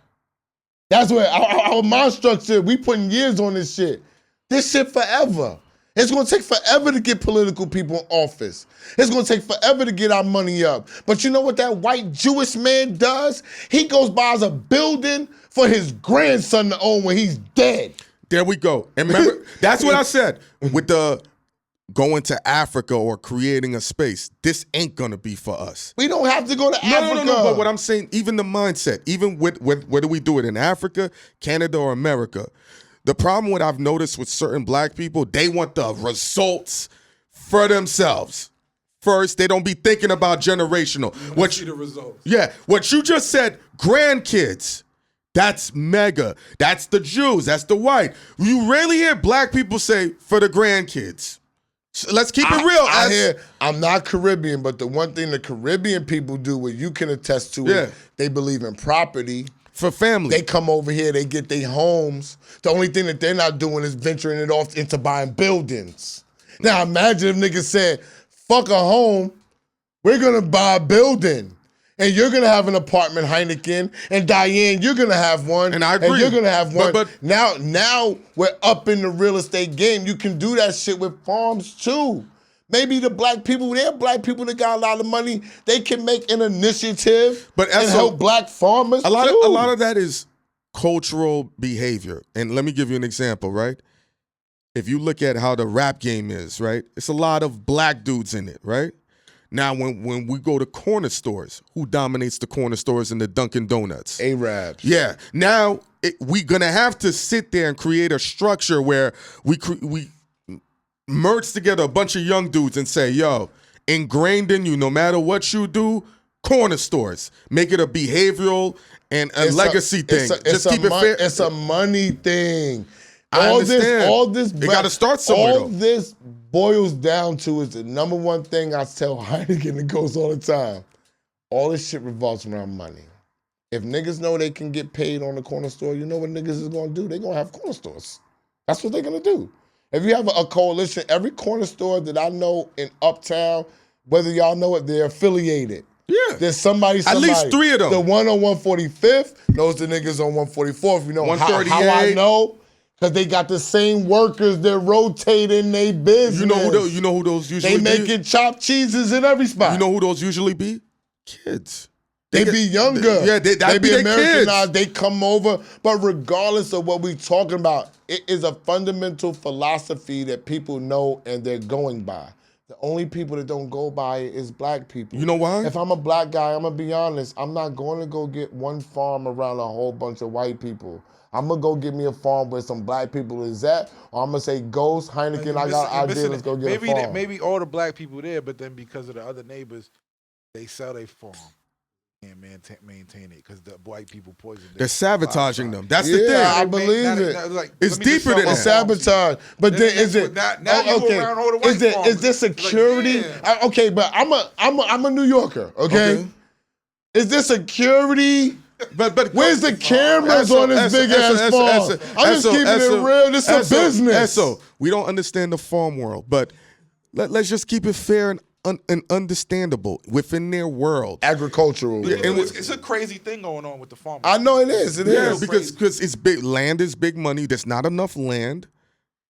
Speaker 4: That's what our mind structure, we putting years on this shit. This shit forever. It's going to take forever to get political people in office. It's going to take forever to get our money up. But you know what that white Jewish man does? He goes buys a building for his grandson to own when he's dead.
Speaker 3: There we go. And remember, that's what I said. With the going to Africa or creating a space, this ain't going to be for us.
Speaker 4: We don't have to go to Africa.
Speaker 3: No. But what I'm saying, even the mindset, even with whether we do it in Africa, Canada, or America, the problem what I've noticed with certain black people, they want the results for themselves. First, they don't be thinking about generational.
Speaker 2: See the results.
Speaker 3: Yeah, what you just said, grandkids, that's mega. That's the Jews, that's the white. You rarely hear black people say, for the grandkids. So let's keep it real.
Speaker 4: I'm not Caribbean, but the one thing the Caribbean people do, what you can attest to, is they believe in property.
Speaker 3: For family.
Speaker 4: They come over here, they get their homes. The only thing that they're not doing is venturing it off into buying buildings. Now imagine if niggas said, fuck a home, we're gonna buy a building. And you're gonna have an apartment, Hynaken, and Diane, you're gonna have one.
Speaker 3: And I agree.
Speaker 4: And you're gonna have one.
Speaker 3: But
Speaker 4: now we're up in the real estate game. You can do that shit with farms too. Maybe the black people, they're black people that got a lot of money. They can make an initiative and help black farmers
Speaker 3: a lot
Speaker 4: too.
Speaker 3: A lot of that is cultural behavior. And let me give you an example, right? If you look at how the rap game is, right? It's a lot of black dudes in it, right? Now, when we go to corner stores, who dominates the corner stores and the Dunkin' Donuts?
Speaker 4: Arabs.
Speaker 3: Yeah. Now, we're going to have to sit there and create a structure where we merge together a bunch of young dudes and say, yo, ingrained in you, no matter what you do, corner stores. Make it a behavioral and a legacy thing. Just keep it fair.
Speaker 4: It's a money thing.
Speaker 3: I understand.
Speaker 4: All this,
Speaker 3: it got to start somewhere,
Speaker 4: all this boils down to is the number one thing I tell Hynaken that goes all the time. All this shit revolves around money. If niggas know they can get paid on the corner store, you know what niggas is gonna do? They're gonna have corner stores. That's what they're gonna do. If you have a coalition, every corner store that I know in Uptown, whether y'all know it, they're affiliated.
Speaker 3: Yeah.
Speaker 4: There's somebody.
Speaker 3: At least 3 of them.
Speaker 4: The one on 145th knows the niggas on 144th. You know how I know? Because they got the same workers that rotate in their business.
Speaker 3: You know who those usually be?
Speaker 4: They making chopped cheeses in every spot.
Speaker 3: You know who those usually be? Kids.
Speaker 4: They be younger.
Speaker 3: They be
Speaker 4: Americanized. They come over. But regardless of what we talking about, it is a fundamental philosophy that people know and they're going by. The only people that don't go by it is black people.
Speaker 3: You know why?
Speaker 4: If I'm a black guy, I'm going to be honest, I'm not going to go get one farm around a whole bunch of white people. I'm going to go get me a farm where some black people is at, or I'm going to say, Ghost, Hynaken, I got an idea, let's go get a farm.
Speaker 2: Maybe all the black people there, but then because of the other neighbors, they sell their farm. Can't maintain it because the white people poison them.
Speaker 3: They're sabotaging them. That's the thing.
Speaker 4: I believe it.
Speaker 3: It's deeper than that.
Speaker 4: It's sabotage. But then is it?
Speaker 2: Now you go around all the white farmers.
Speaker 4: Is there security? Like, okay, but I'm a New Yorker. Okay, is there security? But where's the cameras on this big ass farm? I'm just keeping it real. This is a business.
Speaker 3: So we don't understand the farm world, but let's just keep it fair and understandable within their world.
Speaker 4: Agricultural.
Speaker 2: Yeah, it's a crazy thing going on with the farmers.
Speaker 4: I know it is. It is
Speaker 3: because it's big. Land is big money. There's not enough land.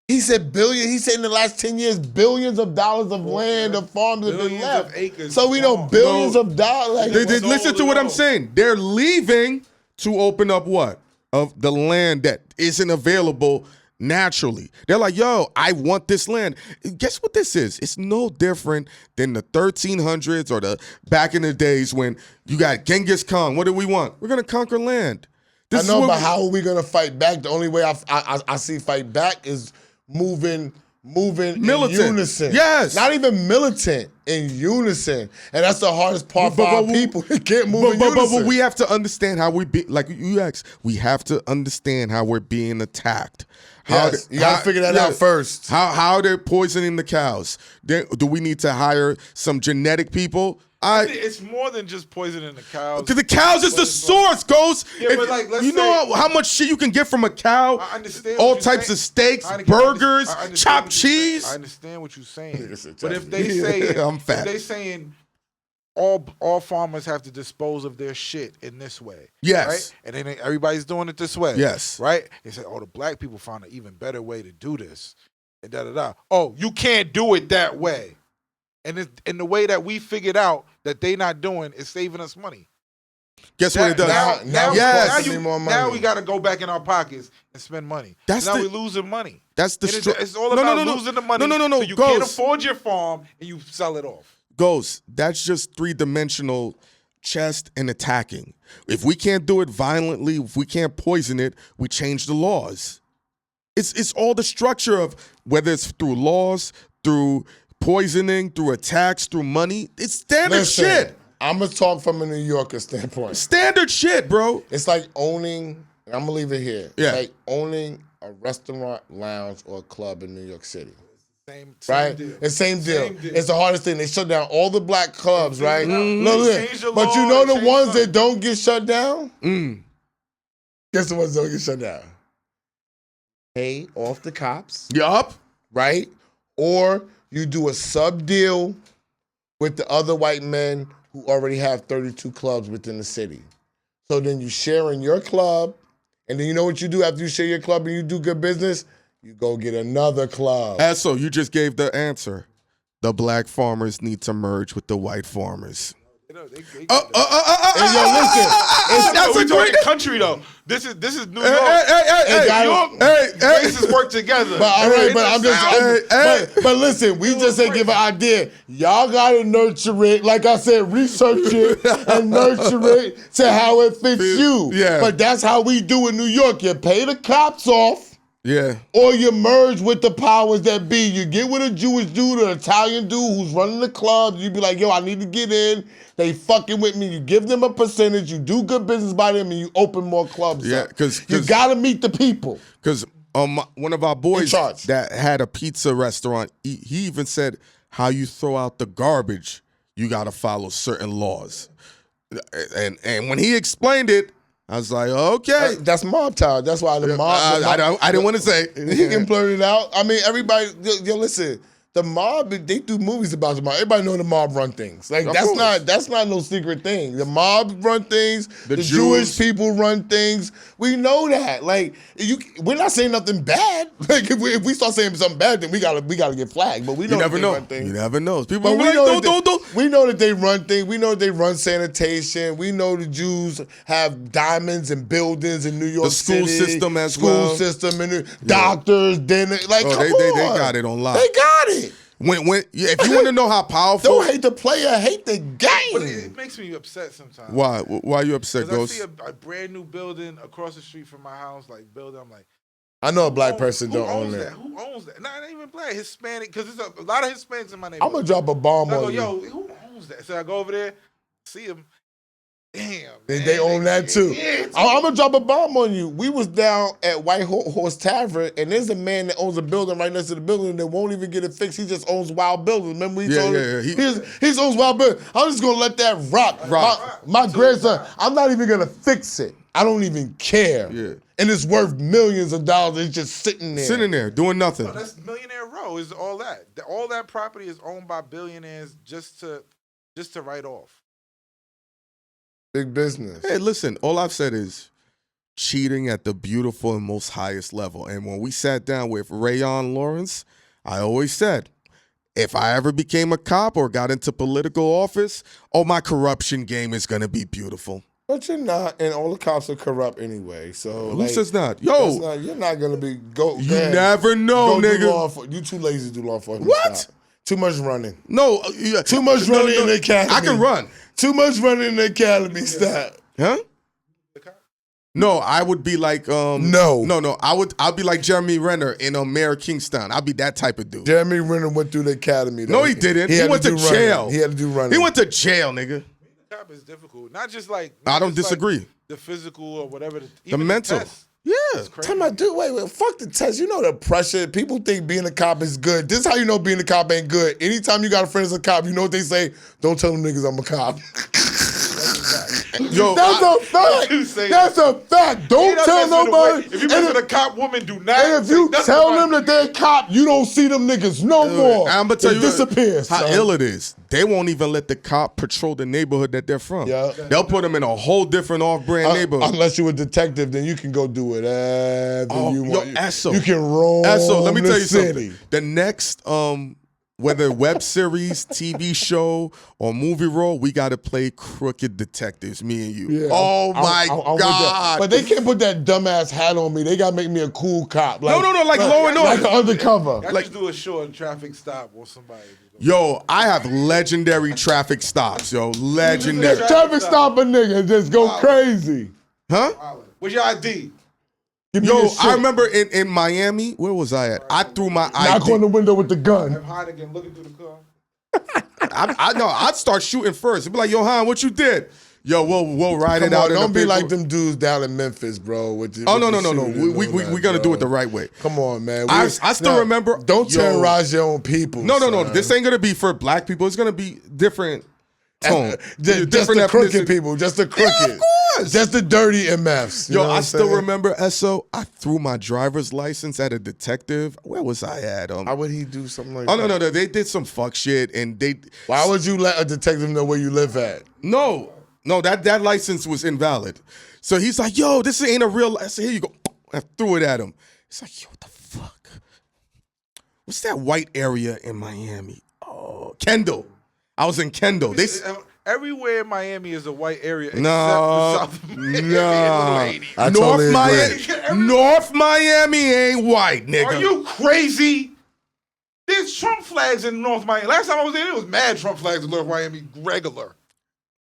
Speaker 4: He said billion. He said in the last 10 years, billions of dollars of land of farms have been left.
Speaker 2: Acres
Speaker 4: so we know billions of dollars.
Speaker 3: Listen to what I'm saying. They're leaving to open up what? Of the land that isn't available naturally. They're like, yo, I want this land. Guess what this is? It's no different than the 1300s or the back in the days when you got Genghis Khan. What do we want? We're going to conquer land.
Speaker 4: I know, but how are we going to fight back? The only way I see fight back is moving militant. In unison.
Speaker 3: Yes.
Speaker 4: Not even militant, in unison. And that's the hardest part for our people. They can't move in unison.
Speaker 3: But we have to understand how like you asked, we have to understand how we're being attacked.
Speaker 4: You got to figure that out first.
Speaker 3: How they're poisoning the cows. Do we need to hire some genetic people?
Speaker 2: It's more than just poisoning the cows.
Speaker 3: Because the cows is the source, Ghost.
Speaker 2: Yeah, but like, let's
Speaker 3: know how much shit you can get from a cow?
Speaker 2: I understand
Speaker 3: all types of steaks, burgers, chopped cheese.
Speaker 2: I understand what you're saying. But if they say
Speaker 3: I'm fat.
Speaker 2: If they saying all farmers have to dispose of their shit in this way.
Speaker 3: Yes.
Speaker 2: Right? And then everybody's doing it this way.
Speaker 3: Yes.
Speaker 2: Right? They say, the black people found an even better way to do this. And da-da-da. Oh, you can't do it that way. And the way that we figured out that they not doing is saving us money.
Speaker 3: Guess what it does?
Speaker 2: Now we got to go back in our pockets and spend money. We're losing money. It's all about losing the money.
Speaker 3: No.
Speaker 2: So you can't afford your farm and you sell it off.
Speaker 3: Ghost, that's just three-dimensional chess and attacking. If we can't do it violently, if we can't poison it, we change the laws. It's all the structure of whether it's through laws, through poisoning, through attacks, through money. It's standard shit.
Speaker 4: I'm going to talk from a New Yorker standpoint.
Speaker 3: Standard shit, bro.
Speaker 4: It's like owning, and I'm going to leave it here.
Speaker 3: Yeah.
Speaker 4: It's like owning a restaurant, lounge, or a club in New York City.
Speaker 2: Same
Speaker 4: right?
Speaker 2: Deal.
Speaker 4: It's same deal. It's the hardest thing. They shut down all the black clubs, right?
Speaker 2: Mm-hmm.
Speaker 4: But you know the ones that don't get shut down? Guess what's going to get shut down? Pay off the cops,
Speaker 3: Yup.
Speaker 4: right? Or you do a sub deal with the other white men who already have 32 clubs within the city. So then you share in your club, and then you know what you do after you share your club and you do good business? You go get another club.
Speaker 3: So you just gave the answer. The black farmers need to merge with the white farmers.
Speaker 4: And yo, listen,
Speaker 2: That's a great country though. This is New York. New York races work together.
Speaker 4: But all right, but listen, we just said give an idea. Y'all gotta nurture it. Like I said, research it and nurture it to how it fits you.
Speaker 3: Yeah.
Speaker 4: But that's how we do in New York. You pay the cops off.
Speaker 3: Yeah.
Speaker 4: Or you merge with the powers that be. You get with a Jewish dude or an Italian dude who's running the club. You be like, yo, I need to get in. They fucking with me. You give them a percentage. You do good business by them, and you open more clubs up.
Speaker 3: Because
Speaker 4: you gotta meet the people.
Speaker 3: Because one of our boys that had a pizza restaurant, he even said how you throw out the garbage, you gotta follow certain laws. And when he explained it, I was like, okay.
Speaker 4: That's mob time. That's why the mob.
Speaker 3: I didn't want to say.
Speaker 4: He can blurt it out. I mean, everybody, yo, listen. The mob, they do movies about the mob. Everybody know the mob run things. Like that's not no secret thing. The mob run things. The Jewish people run things. We know that. Like we're not saying nothing bad. Like if we start saying something bad, then we gotta get flagged. But we know that they run things.
Speaker 3: You never know. People
Speaker 4: but
Speaker 3: be like, don't.
Speaker 4: We know that they run things. We know that they run sanitation. We know the Jews have diamonds and buildings in New York City.
Speaker 3: The school system as well.
Speaker 4: School system and doctors. Then like come
Speaker 3: on. They got it on lock.
Speaker 4: They got it.
Speaker 3: If you want to know how powerful,
Speaker 4: don't hate the player, hate the game.
Speaker 2: But it makes me upset sometimes.
Speaker 3: Why? Why are you upset, Ghost?
Speaker 2: I see a brand new building across the street from my house, I'm like,
Speaker 4: I know a black person don't own that.
Speaker 2: Who owns that? Nah, it ain't even black. Hispanic, because there's a lot of Hispanics in my neighborhood.
Speaker 4: I'm gonna drop a bomb on you.
Speaker 2: Yo, who owns that? So I go over there, see them. Damn,
Speaker 4: man, they own that too. I'm gonna drop a bomb on you. We was down at White Horse Tavern, and there's a man that owns a building right next to the building that won't even get it fixed. He just owns wild buildings. Remember we told him? He owns wild buildings. I'm just gonna let that rock. My grandson, I'm not even gonna fix it. I don't even care.
Speaker 3: Yeah.
Speaker 4: And it's worth millions of dollars. It's just sitting there.
Speaker 3: Doing nothing.
Speaker 2: No, that's Millionaire Row is all that. All that property is owned by billionaires just to write off.
Speaker 4: Big business.
Speaker 3: Hey, listen, all I've said is cheating at the beautiful and most highest level. And when we sat down with Rayon Lawrence, I always said, if I ever became a cop or got into political office, my corruption game is going to be beautiful.
Speaker 4: But you're not, and all the cops are corrupt anyway. So
Speaker 3: who says not? Yo,
Speaker 4: you're not going to be
Speaker 3: You never know, nigga.
Speaker 4: You too lazy to do law enforcement.
Speaker 3: What?
Speaker 4: Stop. Too much running.
Speaker 3: No.
Speaker 4: Too much running in the academy.
Speaker 3: I can run.
Speaker 4: Too much running in the academy. Stop.
Speaker 3: Huh? No, I would be like No. I'd be like Jeremy Renner in Mayor of Kingstown. I'd be that type of dude.
Speaker 4: Jeremy Renner went through the academy though.
Speaker 3: No, he didn't. He went to jail.
Speaker 4: He had to do running.
Speaker 3: He went to jail, nigga.
Speaker 2: Cop is difficult. Not just like
Speaker 3: I don't disagree.
Speaker 2: Like the physical or whatever.
Speaker 3: The mental. Yeah.
Speaker 4: Time out, dude. Wait. Fuck the test. You know the pressure. People think being a cop is good. This is how you know being a cop ain't good. Anytime you got a friend as a cop, you know what they say? Don't tell them niggas I'm a cop.
Speaker 3: Yo,
Speaker 4: that's a fact. That's a fact. Don't tell nobody.
Speaker 2: If you mess with a cop woman, do not.
Speaker 4: And if you tell them that they're a cop, you don't see them niggas no more.
Speaker 3: I'm gonna tell you
Speaker 4: disappears.
Speaker 3: How ill it is. They won't even let the cop patrol the neighborhood that they're from.
Speaker 4: Yeah.
Speaker 3: They'll put them in a whole different off-brand neighborhood.
Speaker 4: Unless you're a detective, then you can go do whatever you want.
Speaker 3: Esso.
Speaker 4: You can roam
Speaker 3: Esso, let me tell you
Speaker 4: city.
Speaker 3: something. The next whether web series, TV show, or movie role, we got to play crooked detectives, me and you. Yeah, my God.
Speaker 4: But they can't put that dumbass hat on me. They got to make me a cool cop.
Speaker 3: Like, no, like Law and Order.
Speaker 4: Like undercover.
Speaker 2: I just do a short traffic stop or somebody.
Speaker 3: Yo, I have legendary traffic stops, yo. Legendary.
Speaker 4: Traffic stop a nigga and just go crazy.
Speaker 3: Huh?
Speaker 2: What's your ID?
Speaker 3: Yo, I remember in Miami, where was I at? I threw my ID.
Speaker 4: Knock on the window with the gun.
Speaker 2: Have Hynaken looking through the car.
Speaker 3: I'd start shooting first. I'd be like, yo, Han, what you did? Yo, we'll ride it out.
Speaker 4: Don't be like them dudes down in Memphis, bro.
Speaker 3: No. We're going to do it the right way.
Speaker 4: Come on, man.
Speaker 3: I still remember.
Speaker 4: Don't terrorize your own people.
Speaker 3: No. This ain't going to be for black people. It's going to be different tone.
Speaker 4: Just the crooked people. Just the crooked.
Speaker 3: Yeah, of Yes.
Speaker 4: Just the dirty MFs.
Speaker 3: Yo, I still remember, SO, I threw my driver's license at a detective. Where was I at?
Speaker 4: Why would he do something like
Speaker 3: Oh,
Speaker 4: that?
Speaker 3: no. They did some fuck shit, and they...
Speaker 4: Why would you let a detective know where you live at?
Speaker 3: No, that license was invalid. So he's like, yo, this ain't a real... I said, here you go. I threw it at him. He's like, yo, what the fuck? What's that white area in Miami? Oh, Kendall. I was in Kendall.
Speaker 2: Everywhere in Miami is a white area except
Speaker 3: No,
Speaker 2: the South of Miami.
Speaker 4: I
Speaker 3: North
Speaker 4: totally
Speaker 3: Miami,
Speaker 4: agree.
Speaker 3: North Miami ain't white, nigga.
Speaker 2: Are you crazy? There's Trump flags in North Miami. Last time I was there was mad Trump flags in North Miami, regular.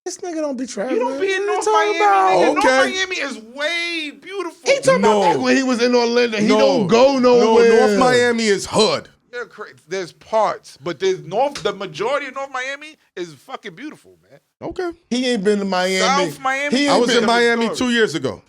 Speaker 4: This nigga don't be traveling.
Speaker 2: You don't be in
Speaker 4: What
Speaker 2: North
Speaker 4: you talking
Speaker 2: Miami,
Speaker 4: about?
Speaker 2: nigga.
Speaker 3: Okay.
Speaker 2: North Miami is way beautiful.
Speaker 4: He talking
Speaker 3: No.
Speaker 4: about back when he was in Orlando. He
Speaker 3: No.
Speaker 4: don't go nowhere.
Speaker 3: No, North Miami is hood.
Speaker 2: You're crazy. There's parts, but the majority of North Miami is fucking beautiful, man.
Speaker 3: Okay.
Speaker 4: He ain't been to Miami.
Speaker 2: South Miami?
Speaker 4: He
Speaker 3: I
Speaker 4: ain't
Speaker 3: was
Speaker 4: been-
Speaker 3: in Miami
Speaker 2: story.
Speaker 3: 2 years ago.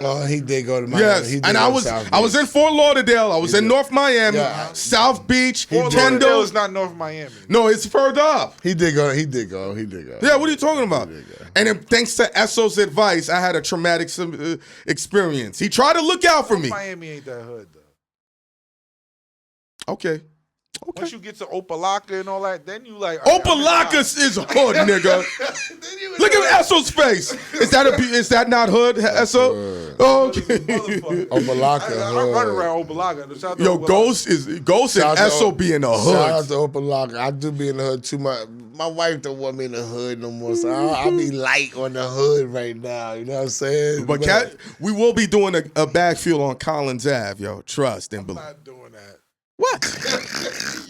Speaker 4: Oh, he did go to Miami.
Speaker 3: Yes,
Speaker 4: He did
Speaker 3: and
Speaker 4: go
Speaker 3: I
Speaker 4: to
Speaker 3: was
Speaker 4: South
Speaker 3: I was
Speaker 4: Beach.
Speaker 3: in Fort Lauderdale. I was in North Miami,
Speaker 4: Yeah.
Speaker 3: South Beach,
Speaker 2: Fort Lauderdale
Speaker 3: Kendall.
Speaker 2: is not North Miami.
Speaker 3: No, it's further up.
Speaker 4: He did go.
Speaker 3: Yeah, what are you talking about? And then thanks to Esso's advice, I had a traumatic experience. He tried to look out for me.
Speaker 2: Miami ain't that hood, though.
Speaker 3: Okay.
Speaker 2: Once you get to Opalaka and all that, then you like... all right,
Speaker 3: Opalaka is hood, nigga.
Speaker 2: Then you
Speaker 3: Look at Esso's face. Is that not hood, Esso? Okay.
Speaker 4: Opalaka.
Speaker 2: I run around Opalaka. Shout out to
Speaker 3: Yo,
Speaker 2: Opalaka.
Speaker 3: Ghost and
Speaker 4: Shout out to
Speaker 3: Esso be in the
Speaker 4: Shout out
Speaker 3: hood.
Speaker 4: to Opalaka. I do be in the hood too much. My wife don't want me in the hood no more, so I'll be light on the hood right now. You know what I'm saying?
Speaker 3: But Cat, we will be doing a BagFuel on Collins Ave, yo. Trust and
Speaker 2: I'm
Speaker 3: believe.
Speaker 2: not doing that.
Speaker 3: What?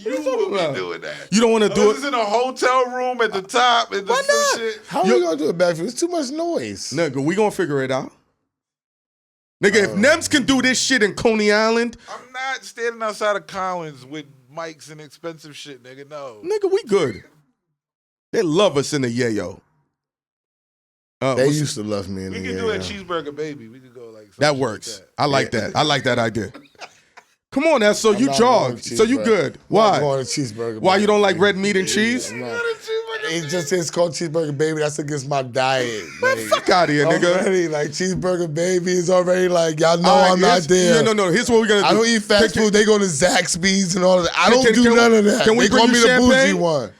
Speaker 2: You will be doing that.
Speaker 3: You don't want to do
Speaker 2: Do
Speaker 3: it?
Speaker 2: This in a hotel room at the top. And
Speaker 3: Why not?
Speaker 2: Shit.
Speaker 4: How we gonna do it back? It's too much noise.
Speaker 3: Nigga, we gonna figure it out. Nigga, if Nems can do this shit in Coney Island,
Speaker 2: I'm not standing outside of Collins with mics and expensive shit, nigga. No.
Speaker 3: nigga, we good. They love us in the yayo.
Speaker 4: They used to love me in
Speaker 2: We
Speaker 4: the
Speaker 2: could do a
Speaker 4: yeah.
Speaker 2: cheeseburger baby. We could go like some
Speaker 3: That
Speaker 2: shit
Speaker 3: works.
Speaker 2: Like
Speaker 3: I like that. I like that idea. Come on, Esso,
Speaker 4: I'm
Speaker 3: you
Speaker 4: not
Speaker 3: jog,
Speaker 4: going
Speaker 3: so you
Speaker 4: cheeseburger.
Speaker 3: good.
Speaker 4: I'm not
Speaker 3: Why?
Speaker 4: going to cheeseburger.
Speaker 3: Why you don't like
Speaker 4: baby.
Speaker 3: red meat and cheese?
Speaker 4: I'm not. It's called cheeseburger baby. That's against my diet.
Speaker 3: Man,
Speaker 4: Like,
Speaker 3: fuck out of here, nigga.
Speaker 4: already, like cheeseburger baby is already like y'all know I'm not
Speaker 3: here's-
Speaker 4: there.
Speaker 3: No. Here's what we're gonna do.
Speaker 4: I don't eat fast food. They go to Zaxby's and all of that. I don't
Speaker 3: Can-
Speaker 4: do
Speaker 3: can-
Speaker 4: none of that.
Speaker 3: can we
Speaker 4: They call
Speaker 3: bring
Speaker 4: me
Speaker 3: you
Speaker 4: the bougie
Speaker 3: champagne?
Speaker 4: one.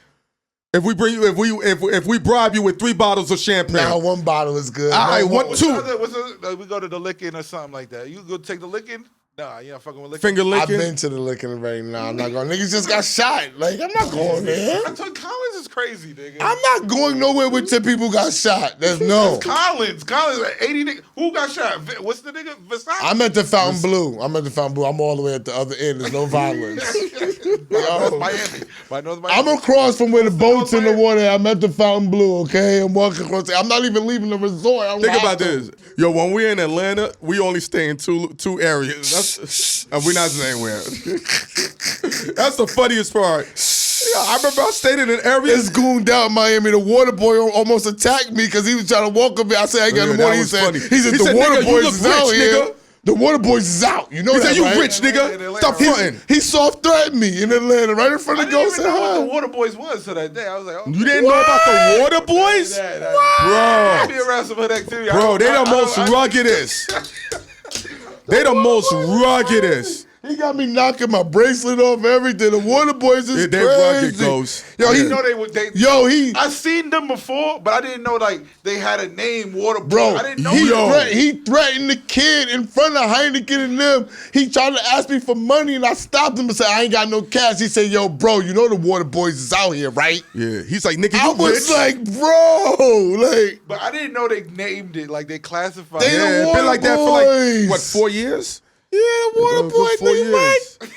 Speaker 3: If we bring you, if we bribe you with 3 bottles of champagne,
Speaker 4: Now one bottle is good.
Speaker 3: All right,
Speaker 4: No
Speaker 3: one,
Speaker 4: more.
Speaker 3: two.
Speaker 2: We go to the licking or something like that. You go take the licking? Nah, you're not fucking with licking.
Speaker 3: finger
Speaker 4: I've
Speaker 3: licking.
Speaker 4: been to the licking right now. I'm not going. Niggas just got shot. Like I'm not going there.
Speaker 2: I told Collins is crazy, nigga.
Speaker 4: I'm not going nowhere with 10 people got shot. There's no.
Speaker 2: Collins, like 80 niggas. Who got shot? What's the nigga? Versace?
Speaker 4: I'm at the Fountain Blue. I'm all the way at the other end. There's no violence.
Speaker 2: North Miami. By North Miami.
Speaker 4: I'm across from where the boat's in the water. I'm at the Fountain Blue, okay? I'm walking across. I'm not even leaving the resort.
Speaker 3: Think about this, yo. When we're in Atlanta, we only stay in two areas. We're not saying where. That's the funniest part. Yeah, I remember I stayed in an area.
Speaker 4: It's gooned out in Miami. The water boy almost attacked me because he was trying to walk up me. I said, I ain't got
Speaker 3: Yeah,
Speaker 4: no
Speaker 3: that
Speaker 4: money. He
Speaker 3: was
Speaker 4: said,
Speaker 3: funny.
Speaker 4: he said,
Speaker 3: He
Speaker 4: the
Speaker 3: said,
Speaker 4: water
Speaker 3: "Nigga, you
Speaker 4: boys
Speaker 3: look
Speaker 4: is
Speaker 3: rich,
Speaker 4: out here.
Speaker 3: nigga."
Speaker 4: The water boys is out. You know
Speaker 3: He
Speaker 4: that,
Speaker 3: said, "You
Speaker 4: right?
Speaker 3: rich, nigga. Stop fronting."
Speaker 4: He soft threatened me in Atlanta, right in front
Speaker 2: I
Speaker 4: of
Speaker 2: didn't
Speaker 4: Ghost
Speaker 2: even
Speaker 4: and
Speaker 2: know what
Speaker 4: High.
Speaker 2: the Water Boys was till that day. I was like, oh.
Speaker 3: You didn't know about the Water Boys,
Speaker 2: I be
Speaker 3: bro?
Speaker 2: around some hood activity.
Speaker 3: Bro, they the most ruggedest. They the most ruggedest.
Speaker 4: He got me knocking my bracelet off, everything. The water boys is
Speaker 3: They rugged,
Speaker 4: crazy.
Speaker 3: Ghost.
Speaker 4: Yo,
Speaker 2: You
Speaker 4: he,
Speaker 2: know they would. I seen them before, but I didn't know like they had a name, Water Boy.
Speaker 4: bro,
Speaker 2: I didn't know
Speaker 3: he-
Speaker 2: that.
Speaker 4: he threatened the kid in front of Hynaken and them. He tried to ask me for money, and I stopped him and said, I ain't got no cash. He said, yo, bro, you know the water boys is out here, right?
Speaker 3: Yeah, he's like, nigga,
Speaker 4: I
Speaker 3: you
Speaker 4: was
Speaker 3: rich.
Speaker 4: like, bro, like,
Speaker 2: But I didn't know they named it. Like they classified.
Speaker 4: They
Speaker 2: it.
Speaker 4: the
Speaker 3: Yeah, it's
Speaker 4: Water
Speaker 3: been like that for like
Speaker 4: Boys.
Speaker 3: what, 4 years?
Speaker 4: yeah, the water
Speaker 3: Good
Speaker 4: boy,
Speaker 3: 4
Speaker 4: nigga, Mike.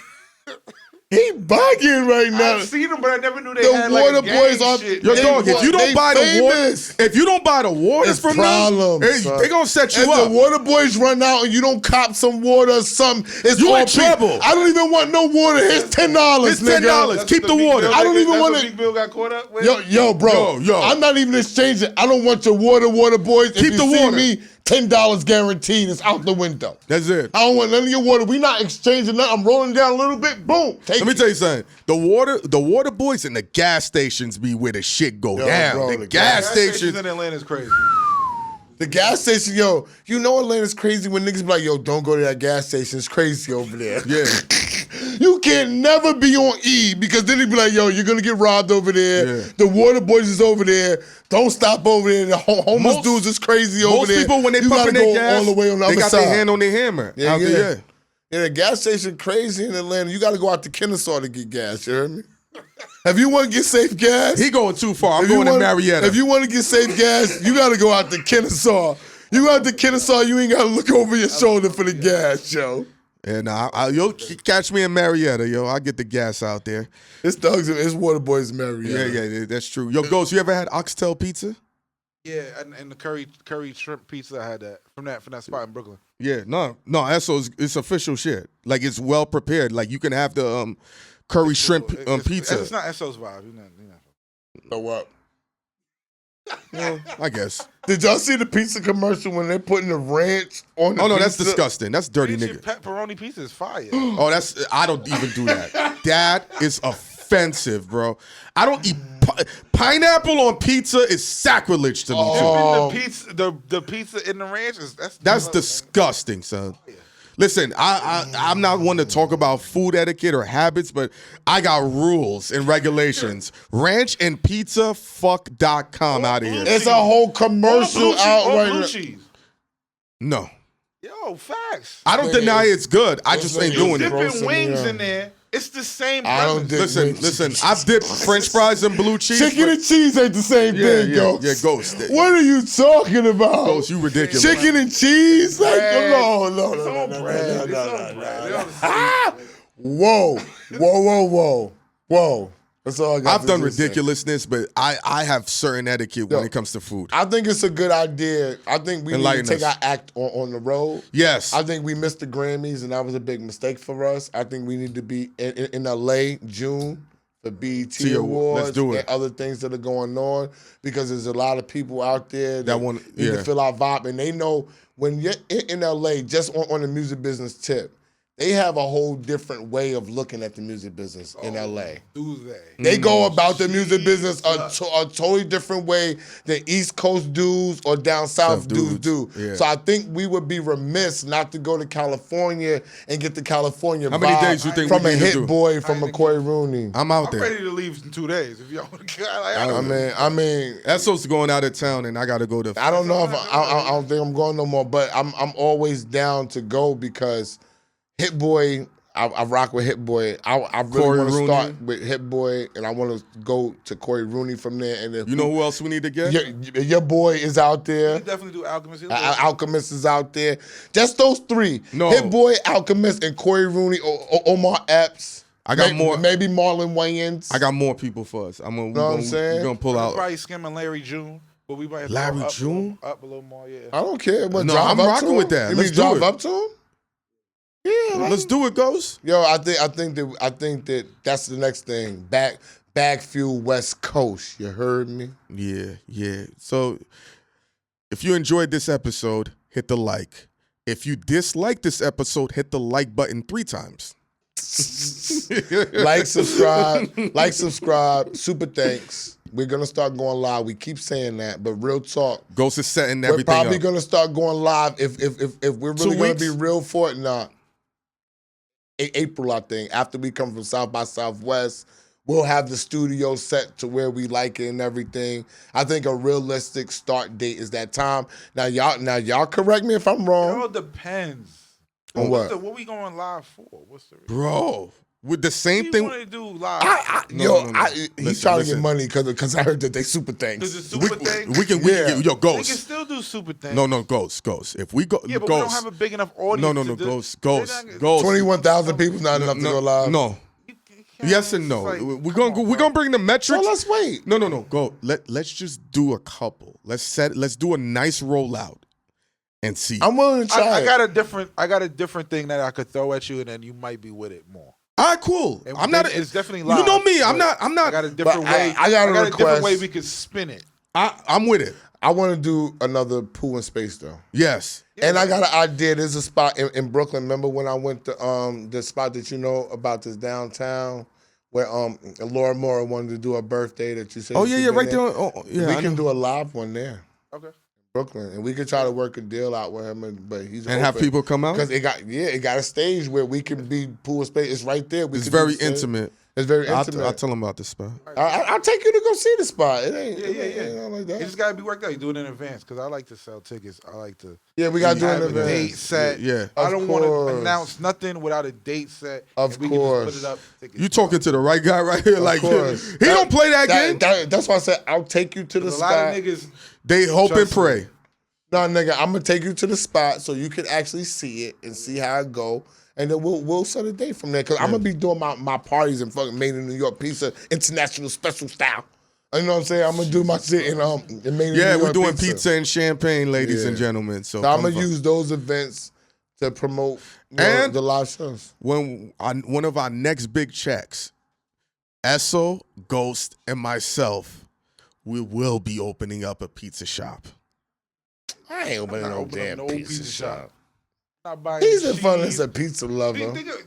Speaker 4: He bugging right now.
Speaker 2: I've seen them, but I never knew they
Speaker 4: The
Speaker 2: had
Speaker 4: Water
Speaker 2: like a gang
Speaker 4: Boys are-
Speaker 2: shit.
Speaker 3: Yo,
Speaker 4: They
Speaker 3: dog, if
Speaker 4: wa-
Speaker 3: you don't
Speaker 4: they
Speaker 3: buy the water,
Speaker 4: famous.
Speaker 3: if you don't buy the water
Speaker 4: It's
Speaker 3: from
Speaker 4: problems,
Speaker 3: them,
Speaker 4: son.
Speaker 3: they gonna set you
Speaker 4: If
Speaker 3: up.
Speaker 4: the water boys run out and you don't cop some water or something, it's
Speaker 3: You
Speaker 4: all
Speaker 3: in
Speaker 4: peace.
Speaker 3: trouble.
Speaker 4: I don't even want no water. Here's $10,
Speaker 3: It's
Speaker 4: nigga.
Speaker 3: $10.
Speaker 2: That's
Speaker 3: Keep
Speaker 2: what
Speaker 3: the
Speaker 2: Big
Speaker 3: water.
Speaker 2: Bill-
Speaker 4: I don't even
Speaker 2: that's
Speaker 4: wanna-
Speaker 2: what Big Bill got caught up with.
Speaker 4: Yo, bro.
Speaker 3: Yo.
Speaker 4: I'm not even exchanging. I don't want your water boys. If
Speaker 3: Keep
Speaker 4: you
Speaker 3: the
Speaker 4: see
Speaker 3: water.
Speaker 4: me, $10 guaranteed. It's out the window.
Speaker 3: That's it.
Speaker 4: I don't want none of your water. We not exchanging nothing. I'm rolling down a little bit. Boom. Take
Speaker 3: Let me
Speaker 4: it.
Speaker 3: tell you something. The water boys in the gas stations be where the shit go
Speaker 4: Yo,
Speaker 3: down.
Speaker 4: bro,
Speaker 3: the
Speaker 4: the
Speaker 3: gas
Speaker 2: Gas
Speaker 3: stations.
Speaker 2: stations in Atlanta is crazy.
Speaker 4: The gas station, yo, you know Atlanta's crazy when niggas be like, yo, don't go to that gas station. It's crazy over there.
Speaker 3: Yeah.
Speaker 4: You can never be on E because then they be like, yo, you're going to get robbed over there.
Speaker 3: Yeah.
Speaker 4: The Waterboys is over there. Don't stop over there. The homeless dudes is crazy over there.
Speaker 3: Most people, when they
Speaker 4: you
Speaker 3: pumping their
Speaker 4: go
Speaker 3: gas,
Speaker 4: all the way on the
Speaker 3: they
Speaker 4: other
Speaker 3: got
Speaker 4: side.
Speaker 3: their hand on their hammer.
Speaker 4: Yeah,
Speaker 3: out
Speaker 4: yeah.
Speaker 3: there.
Speaker 4: Yeah, the gas station crazy in Atlanta. You got to go out to Kennesaw to get gas. You heard me? If you want to get safe gas,
Speaker 3: He going too far. I'm
Speaker 4: if you
Speaker 3: going to
Speaker 4: wanna-
Speaker 3: Marietta.
Speaker 4: If you want to get safe gas, you got to go out to Kennesaw. You go out to Kennesaw, you ain't got to look over your shoulder for the gas, yo.
Speaker 3: And you'll catch me in Marietta, yo. I'll get the gas out there.
Speaker 4: It's Doug's, it's Waterboys Marietta.
Speaker 3: Yeah, that's true. Yo, Ghost, you ever had oxtail pizza?
Speaker 2: Yeah, and the curry shrimp pizza, I had that from that spot in Brooklyn.
Speaker 3: Yeah, no, it's official shit. Like it's well prepared. Like you can have the curry shrimp pizza.
Speaker 2: It's not SO's vibe. You know.
Speaker 4: So what?
Speaker 3: Well, I guess.
Speaker 4: Did y'all see the pizza commercial when they're putting the ranch on the
Speaker 3: Oh no, that's
Speaker 4: pizza?
Speaker 3: disgusting. That's dirty,
Speaker 2: Ranch and
Speaker 3: nigga.
Speaker 2: pepperoni pizza is fire.
Speaker 3: Oh, I don't even do that. That is offensive, bro. I don't eat pineapple on pizza is sacrilege to me. Too.
Speaker 2: The pizza in the ranch is
Speaker 3: That's disgusting, son. Listen, I'm not one to talk about food etiquette or habits, but I got rules and regulations. Ranch and pizza, fuck.com out of here.
Speaker 4: It's a whole commercial out right
Speaker 2: blue
Speaker 4: now.
Speaker 2: cheese.
Speaker 3: No.
Speaker 2: Yo, facts.
Speaker 3: I don't deny it's good. I just ain't doing it.
Speaker 2: Dipping wings in there. It's the same
Speaker 4: I don't
Speaker 2: premise.
Speaker 4: dip
Speaker 3: Listen, I've dipped French fries in blue cheese.
Speaker 4: Chicken and cheese ain't the same thing, Ghost.
Speaker 3: Yeah, Ghost.
Speaker 4: What are you talking about?
Speaker 3: Ghost, you ridiculous.
Speaker 4: Chicken and cheese? Like,
Speaker 2: Bread.
Speaker 4: no.
Speaker 2: It's all bread. It's all bread. They all the same.
Speaker 4: Whoa. That's all I got.
Speaker 3: I've done ridiculousness, but I have certain etiquette when it comes to food.
Speaker 4: I think it's a good idea. I think we need to
Speaker 3: Enlighten
Speaker 4: take
Speaker 3: us.
Speaker 4: our act on the road.
Speaker 3: Yes.
Speaker 4: I think we missed the Grammys, and that was a big mistake for us. I think we need to be in LA June for BET Awards
Speaker 3: let's do it.
Speaker 4: and other things that are going on because there's a lot of people out there that
Speaker 3: want-
Speaker 4: need
Speaker 3: yeah.
Speaker 4: to feel our vibe, and they know when you're in LA, just on the music business tip, they have a whole different way of looking at the music business in LA.
Speaker 2: Do they?
Speaker 4: They go about the music business a totally different way than East Coast dudes or down South dudes do.
Speaker 3: Yeah.
Speaker 4: So I think we would be remiss not to go to California and get the California
Speaker 3: How many
Speaker 4: vibe
Speaker 3: days you think
Speaker 4: from
Speaker 3: we
Speaker 4: a
Speaker 3: need to
Speaker 4: hit
Speaker 3: do?
Speaker 4: boy from a Corey Rooney.
Speaker 3: I'm out
Speaker 2: I'm
Speaker 3: there.
Speaker 2: ready to leave in 2 days. If y'all want to
Speaker 4: I mean,
Speaker 3: Esso's going out of town, and I got to go to.
Speaker 4: I don't know if I don't think I'm going no more, but I'm always down to go because Hit Boy. I rock with Hit Boy. I really want to start with Hit Boy, and I want to go to Corey Rooney from there. And
Speaker 3: You know who else we need to get?
Speaker 4: your boy is out there.
Speaker 2: You definitely do Alchemist.
Speaker 4: Alchemist is out there. Just those three.
Speaker 3: No.
Speaker 4: Hit Boy, Alchemist, and Corey Rooney, Omar Epps.
Speaker 3: I got more.
Speaker 4: Maybe Marlon Wayans.
Speaker 3: I got more people for us.
Speaker 4: Know what I'm saying?
Speaker 3: We're gonna pull out.
Speaker 2: Probably skimming Larry June, but we might have to
Speaker 3: Larry
Speaker 2: go up
Speaker 3: June?
Speaker 2: up a little more. Yeah.
Speaker 4: I don't care. But
Speaker 3: No,
Speaker 4: drive
Speaker 3: I'm
Speaker 4: up
Speaker 3: rocking
Speaker 4: to him?
Speaker 3: with that.
Speaker 4: You
Speaker 3: Let's
Speaker 4: mean
Speaker 3: do
Speaker 4: drive
Speaker 3: it.
Speaker 4: up to him? Yeah.
Speaker 3: Let's do it, Ghost.
Speaker 4: Yo, I think that that's the next thing. BagFuel West Coast. You heard me?
Speaker 3: Yeah. So, if you enjoyed this episode, hit the like. If you dislike this episode, hit the like button 3 times.
Speaker 4: Like, subscribe. Super thanks. We're gonna start going live. We keep saying that, but real talk.
Speaker 3: Ghost is setting
Speaker 4: We're
Speaker 3: everything
Speaker 4: probably
Speaker 3: up.
Speaker 4: gonna start going live if we're
Speaker 3: 2
Speaker 4: really gonna
Speaker 3: weeks?
Speaker 4: be real for it. Nah. April, I think. After we come from South by Southwest, we'll have the studio set to where we like it and everything. I think a realistic start date is that time. Now y'all correct me if I'm
Speaker 2: It
Speaker 4: wrong.
Speaker 2: all depends.
Speaker 4: On what?
Speaker 2: What we going live for? What's the reason?
Speaker 3: Bro, with the same
Speaker 2: What
Speaker 3: thing.
Speaker 2: you want to do live?
Speaker 3: No.
Speaker 4: He's
Speaker 3: Listen,
Speaker 4: trying to
Speaker 3: listen.
Speaker 4: get money because I heard that they super
Speaker 2: Because
Speaker 4: thanks.
Speaker 2: the super thing.
Speaker 3: We can
Speaker 4: Yeah.
Speaker 3: get, yo,
Speaker 2: We can
Speaker 3: Ghost.
Speaker 2: still do super things.
Speaker 3: No, Ghost. If we go,
Speaker 2: Yeah, but we don't
Speaker 3: Ghost.
Speaker 2: have a big enough audience.
Speaker 3: No,
Speaker 2: to do-
Speaker 3: Ghost.
Speaker 2: They're not-
Speaker 4: 21,000 people not enough to go live.
Speaker 3: No.
Speaker 2: You can't-
Speaker 3: Yes and
Speaker 2: it's
Speaker 3: no.
Speaker 2: like,
Speaker 3: We're
Speaker 2: come
Speaker 3: gonna
Speaker 2: on,
Speaker 3: we're
Speaker 2: bro.
Speaker 3: gonna bring the
Speaker 4: So
Speaker 3: metrics.
Speaker 4: let's wait.
Speaker 3: No. Go. Let's just do a couple. Let's do a nice rollout and see.
Speaker 4: I'm willing to try.
Speaker 2: I
Speaker 4: it.
Speaker 2: got a different thing that I could throw at you, and then you might be with it more.
Speaker 3: All right, cool.
Speaker 2: And
Speaker 3: I'm not.
Speaker 2: It's definitely live.
Speaker 3: You know me. I'm
Speaker 2: but
Speaker 3: not.
Speaker 2: I got a different
Speaker 4: But
Speaker 2: way.
Speaker 4: I got a
Speaker 2: different
Speaker 4: request.
Speaker 2: way we could spin it.
Speaker 3: I'm with it.
Speaker 4: I want to do another pool in space though.
Speaker 3: Yes.
Speaker 4: And I got an idea. There's a spot in Brooklyn. Remember when I went to the spot that you know about this downtown where Laura Mora wanted to do a birthday that you said.
Speaker 3: Oh
Speaker 4: she'd
Speaker 3: yeah,
Speaker 4: been
Speaker 3: right there. Oh, yeah.
Speaker 4: We
Speaker 3: I
Speaker 4: can
Speaker 3: know.
Speaker 4: do a live one there.
Speaker 2: Okay.
Speaker 4: Brooklyn, and we could try to work a deal out with him, but he's
Speaker 3: And have people come out?
Speaker 4: because it got a stage where we can be pool space. It's right there.
Speaker 3: It's very intimate.
Speaker 4: It's very intimate.
Speaker 3: I'll tell him about the spot.
Speaker 4: I'll take you to go see the spot. It ain't.
Speaker 2: Yeah.
Speaker 4: It ain't like that.
Speaker 2: It just gotta be worked out. You do it in advance because I like to sell tickets. I like to.
Speaker 4: Yeah, we gotta do it
Speaker 2: have
Speaker 4: in
Speaker 2: a
Speaker 4: advance.
Speaker 2: date set.
Speaker 3: Yeah.
Speaker 2: I don't want to
Speaker 4: course.
Speaker 2: announce nothing without a date set.
Speaker 4: Of
Speaker 2: and we
Speaker 4: course.
Speaker 2: Can just put it up. Tickets
Speaker 3: You talking to the right guy right here? Like, he
Speaker 4: course.
Speaker 3: don't play that game.
Speaker 4: That's why I said I'll take you to the
Speaker 2: a
Speaker 4: spot.
Speaker 2: lot of niggas.
Speaker 3: They hope and
Speaker 2: Trust me.
Speaker 3: pray.
Speaker 4: No, nigga, I'm gonna take you to the spot so you can actually see it and see how it go. And then we'll set a date from there. Cause I'm gonna be doing my parties in fucking Made in New York Pizza International Special Style. You know what I'm saying? I'm gonna do my shit in Made in New York.
Speaker 3: We're doing pizza and champagne, ladies and gentlemen. So
Speaker 4: I'm gonna use those events to promote
Speaker 3: And-
Speaker 4: the live shows.
Speaker 3: when one of our next big checks, Esso, Ghost, and myself, we will be opening up a pizza shop.
Speaker 4: I ain't opening
Speaker 2: Not
Speaker 4: no
Speaker 2: opening
Speaker 4: damn
Speaker 2: no
Speaker 4: pizza
Speaker 2: pizza
Speaker 4: shop.
Speaker 2: shop. Not buying
Speaker 4: He's a
Speaker 2: cheese.
Speaker 4: fun as a pizza lover.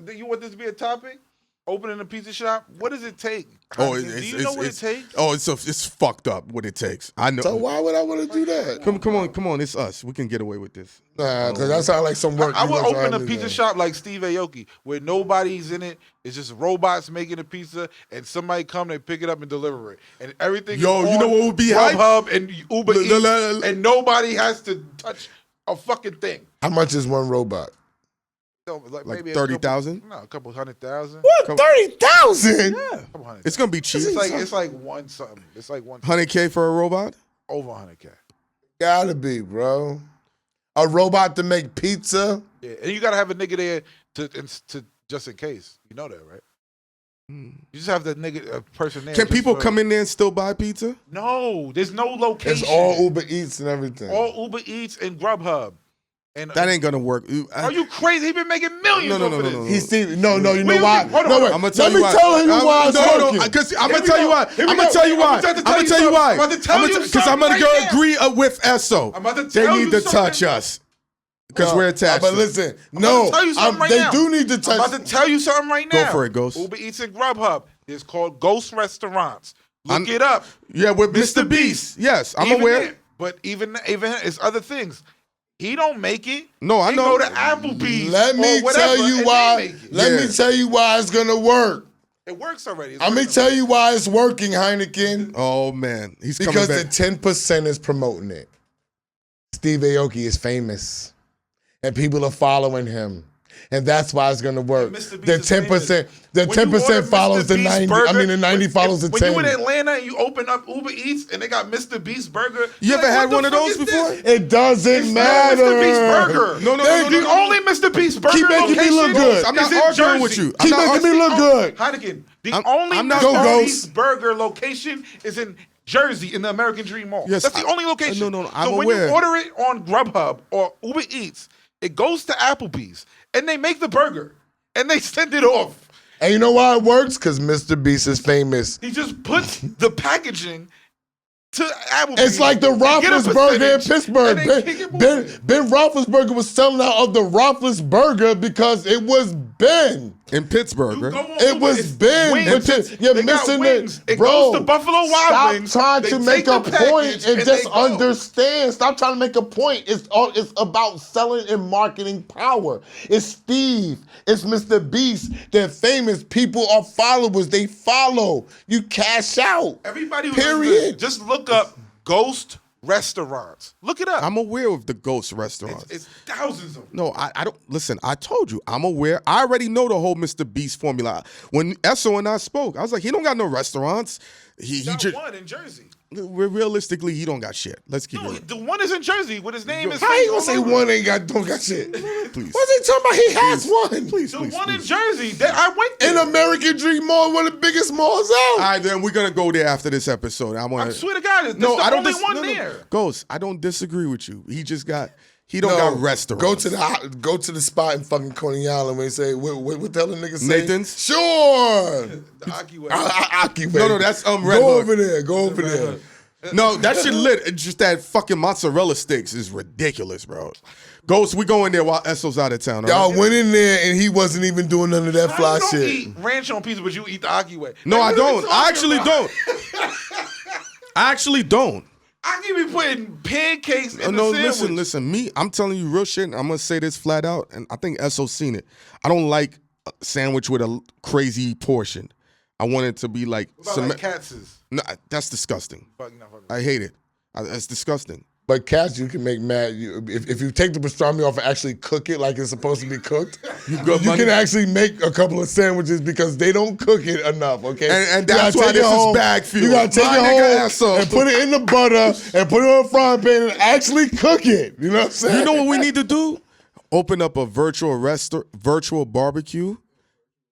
Speaker 2: Do you want this to be a topic? Opening a pizza shop? What does it take?
Speaker 3: Oh,
Speaker 2: Do you know what it takes?
Speaker 3: Oh, it's fucked up what it takes. I know.
Speaker 4: So why would I want to do that?
Speaker 3: Come on, it's us. We can get away with this.
Speaker 4: Nah, because that sounds like some work.
Speaker 2: I
Speaker 4: you
Speaker 2: would
Speaker 4: gonna try
Speaker 2: open a
Speaker 4: to do
Speaker 2: pizza
Speaker 4: there.
Speaker 2: shop like Steve Aoki, where nobody's in it. It's just robots making the pizza, and somebody come, they pick it up and deliver it, and everything.
Speaker 3: Yo,
Speaker 2: is
Speaker 3: you
Speaker 2: on
Speaker 3: know what would be hype?
Speaker 2: Grubhub and Uber Eats,
Speaker 3: l-
Speaker 2: and nobody has to touch a fucking thing.
Speaker 4: How much is one robot?
Speaker 2: So,
Speaker 3: Like
Speaker 2: maybe
Speaker 3: 30,000?
Speaker 2: No, a couple 100,000.
Speaker 4: What? 30,000?
Speaker 2: A couple hundred.
Speaker 3: It's gonna be cheap.
Speaker 2: It's like one something. It's like one
Speaker 3: $100K for a robot?
Speaker 2: over 100K.
Speaker 4: Gotta be, bro. A robot to make pizza?
Speaker 2: Yeah, and you gotta have a nigga there to just in case. You know that, right? You just have that nigga person there.
Speaker 3: Can
Speaker 2: just
Speaker 3: people
Speaker 2: for-
Speaker 3: come in there and still buy pizza?
Speaker 2: No, there's no location.
Speaker 4: It's all Uber Eats and everything.
Speaker 2: All Uber Eats and Grubhub. And
Speaker 3: That ain't gonna work.
Speaker 2: Are you crazy? He been making millions
Speaker 3: No,
Speaker 2: over this.
Speaker 4: He's Steve. No, you know
Speaker 2: Wait,
Speaker 4: why?
Speaker 2: hold on.
Speaker 4: No, wait.
Speaker 3: I'm gonna tell
Speaker 4: Let
Speaker 3: you
Speaker 4: me
Speaker 3: why.
Speaker 4: tell you why it's working.
Speaker 3: Because I'm
Speaker 2: Here
Speaker 3: gonna
Speaker 2: we
Speaker 3: tell you
Speaker 2: go.
Speaker 3: why.
Speaker 2: Here we
Speaker 3: I'm gonna
Speaker 2: go.
Speaker 3: tell you
Speaker 2: I'm
Speaker 3: why.
Speaker 2: about to
Speaker 3: I'm
Speaker 2: tell
Speaker 3: gonna
Speaker 2: you
Speaker 3: tell you why.
Speaker 2: something. I'm about to tell you
Speaker 3: Because I'm
Speaker 2: something
Speaker 3: gonna
Speaker 2: right
Speaker 3: go
Speaker 2: now.
Speaker 3: agree with Esso.
Speaker 2: I'm about to
Speaker 3: They
Speaker 2: tell
Speaker 3: need
Speaker 2: you
Speaker 3: to
Speaker 2: something.
Speaker 3: touch us because we're attached.
Speaker 4: But
Speaker 3: to
Speaker 4: listen,
Speaker 2: I'm about to tell you something right
Speaker 4: they
Speaker 2: now.
Speaker 4: do need to
Speaker 2: I'm
Speaker 4: touch.
Speaker 2: about to tell you something right now.
Speaker 3: Go for it, Ghost.
Speaker 2: Uber Eats and Grubhub. It's called Ghost Restaurants. Look it up.
Speaker 3: Yeah, with
Speaker 2: Mr.
Speaker 3: Mr. Beast. Yes, I'm
Speaker 2: Even
Speaker 3: aware.
Speaker 2: there. But even it's other things. He don't make it.
Speaker 3: No, I
Speaker 2: He
Speaker 3: know.
Speaker 2: go to Applebee's.
Speaker 4: Let me
Speaker 2: or whatever,
Speaker 4: tell you
Speaker 2: and
Speaker 4: why.
Speaker 2: they make it.
Speaker 4: Let me tell you why it's gonna work.
Speaker 2: It works already. It's
Speaker 4: I'm gonna
Speaker 2: working
Speaker 4: tell you why it's working, Heineken.
Speaker 3: Oh man, he's
Speaker 4: Because
Speaker 3: coming
Speaker 4: the
Speaker 3: back.
Speaker 4: 10% is promoting it. Steve Aoki is famous, and people are following him, and that's why it's gonna work.
Speaker 2: And Mr. Beast
Speaker 4: The
Speaker 2: is
Speaker 4: 10%, the
Speaker 2: When you
Speaker 4: 10%
Speaker 2: order
Speaker 4: follows
Speaker 2: Mr.
Speaker 4: the
Speaker 2: Beast
Speaker 4: 90.
Speaker 2: burger,
Speaker 4: I mean, the 90 follows the
Speaker 2: when
Speaker 4: 10.
Speaker 2: you in Atlanta and you open up Uber Eats and they got Mr. Beast burger,
Speaker 3: You
Speaker 2: you're
Speaker 3: ever
Speaker 2: like,
Speaker 3: had
Speaker 2: what the
Speaker 3: one of
Speaker 2: fuck
Speaker 3: those
Speaker 2: is
Speaker 3: before?
Speaker 2: this?
Speaker 4: It doesn't
Speaker 2: It's
Speaker 4: matter.
Speaker 2: not Mr. Beast burger.
Speaker 3: No,
Speaker 2: The only Mr. Beast burger
Speaker 4: Keep making me
Speaker 2: location
Speaker 4: look good.
Speaker 3: I'm not
Speaker 2: is in
Speaker 3: arguing
Speaker 2: Jersey.
Speaker 3: with you.
Speaker 4: Keep
Speaker 3: I'm not
Speaker 4: making me look good.
Speaker 2: Heineken. The
Speaker 3: I'm-
Speaker 2: only
Speaker 3: I'm not-
Speaker 2: Mr.
Speaker 4: Go,
Speaker 2: Beast burger location is in Jersey in the American Dream Mall.
Speaker 3: Yes,
Speaker 2: That's the only location.
Speaker 3: no, I'm
Speaker 2: so when
Speaker 3: aware.
Speaker 2: you order it on Grubhub or Uber Eats, it goes to Applebee's and they make the burger and they send it off.
Speaker 4: And you know why it works? Because Mr. Beast is famous.
Speaker 2: He just puts the packaging to Applebee's.
Speaker 4: It's like the
Speaker 2: and get a
Speaker 4: Roethlisberger in
Speaker 2: percentage,
Speaker 4: Pittsburgh.
Speaker 2: and then kick it
Speaker 4: Ben
Speaker 2: moving.
Speaker 4: Roethlisberger was selling out of the Roethlisberger because it was Ben.
Speaker 3: in Pittsburgh.
Speaker 2: You
Speaker 3: Right?
Speaker 2: go on
Speaker 4: It
Speaker 2: Uber,
Speaker 4: was
Speaker 2: it's
Speaker 4: Ben.
Speaker 2: wings.
Speaker 4: But you're
Speaker 2: They got
Speaker 4: missing
Speaker 2: wings.
Speaker 4: it.
Speaker 2: It
Speaker 4: Bro,
Speaker 2: goes to Buffalo Wild
Speaker 4: stop
Speaker 2: Wings.
Speaker 4: trying
Speaker 2: They
Speaker 4: to
Speaker 2: take
Speaker 4: make
Speaker 2: the
Speaker 4: a point
Speaker 2: package
Speaker 4: and
Speaker 2: and
Speaker 4: just
Speaker 2: they go.
Speaker 4: understand. Stop trying to make a point. It's about selling and marketing power. It's Steve. It's Mr. Beast. They're famous. People are followers. They follow. You cash out.
Speaker 2: Everybody who
Speaker 4: Period.
Speaker 2: listens, just look up Ghost Restaurants. Look it up.
Speaker 3: I'm aware of the ghost restaurants.
Speaker 2: It's thousands of them.
Speaker 3: No, I don't listen. I told you, I'm aware. I already know the whole Mr. Beast formula. When Esso and I spoke, I was like, he don't got no restaurants. He
Speaker 2: Got
Speaker 3: just
Speaker 2: one in Jersey.
Speaker 3: realistically, he don't got shit. Let's keep
Speaker 2: No,
Speaker 3: it.
Speaker 2: the one is in Jersey with his name is.
Speaker 4: How you gonna say one don't got shit?
Speaker 3: Please,
Speaker 4: What's he talking about? He has one.
Speaker 3: please,
Speaker 2: The
Speaker 3: please.
Speaker 2: one in
Speaker 3: please.
Speaker 2: Jersey. That I went
Speaker 4: In
Speaker 2: there.
Speaker 4: American Dream Mall, one of the biggest malls out.
Speaker 3: All right, then we're gonna go there after this episode. I
Speaker 2: I
Speaker 3: want
Speaker 2: swear to God, it's
Speaker 3: No,
Speaker 2: the
Speaker 3: I don't.
Speaker 2: only
Speaker 3: dis-
Speaker 2: one
Speaker 3: no, no.
Speaker 2: there.
Speaker 3: Ghost, I don't disagree with you. He don't got restaurants.
Speaker 4: Go to the spot in fucking Coney Island when they say what the hell the nigga say?
Speaker 3: Nathan's?
Speaker 4: Sure.
Speaker 2: The Aki way.
Speaker 4: Aki
Speaker 3: No, that's Red
Speaker 4: Go
Speaker 3: Hook.
Speaker 4: over there. Go over there.
Speaker 3: No, that shit lit. It's just that fucking mozzarella sticks is ridiculous, bro. Ghost, we go in there while Esso's out of town. all
Speaker 4: Y'all
Speaker 3: right?
Speaker 4: went in there and he wasn't even doing none of that
Speaker 2: How
Speaker 4: fly
Speaker 2: you don't
Speaker 4: shit.
Speaker 2: eat ranch on pizza, but you eat the Aki way.
Speaker 3: No, I
Speaker 2: Like, what are we
Speaker 3: don't. I
Speaker 2: talking
Speaker 3: actually
Speaker 2: about?
Speaker 3: don't. I actually don't.
Speaker 2: I can be putting pancakes in
Speaker 3: No,
Speaker 2: the sandwich.
Speaker 3: listen. Me, I'm telling you real shit. And I'm gonna say this flat out, and I think SO seen it. I don't like a sandwich with a crazy portion. I want it to be like.
Speaker 2: What about like Katz's?
Speaker 3: No, that's disgusting.
Speaker 2: Fucking no.
Speaker 3: I hate it. It's disgusting.
Speaker 4: But cats, you can make mad. If you take the pastrami off and actually cook it like it's supposed to be cooked, you can actually make a couple of sandwiches because they don't cook it enough. Okay,
Speaker 3: and that's why this is BagFuel.
Speaker 4: You gotta take it home and put it in the butter and put it on a frying pan and actually cook it. You know what I'm saying?
Speaker 3: You know what we need to do? Open up a virtual barbecue.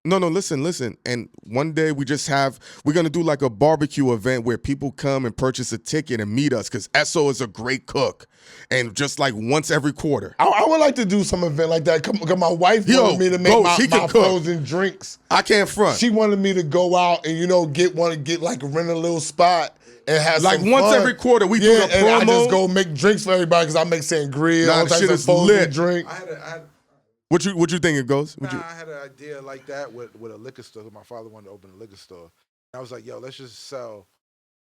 Speaker 3: No, listen. And one day we're going to do like a barbecue event where people come and purchase a ticket and meet us because Esso is a great cook. And just like once every quarter.
Speaker 4: I would like to do some event like that because my wife wanted me to make my frozen drinks.
Speaker 3: I can't front.
Speaker 4: She wanted me to go out and, rent a little spot. And have
Speaker 3: like
Speaker 4: some
Speaker 3: once
Speaker 4: fun.
Speaker 3: every quarter we do the promo.
Speaker 4: And I just go make drinks for everybody because I make sangria, all types of frozen drink.
Speaker 3: What you think it goes?
Speaker 2: I had an idea like that with a liquor store. My father wanted to open a liquor store. And I was like, yo, let's just sell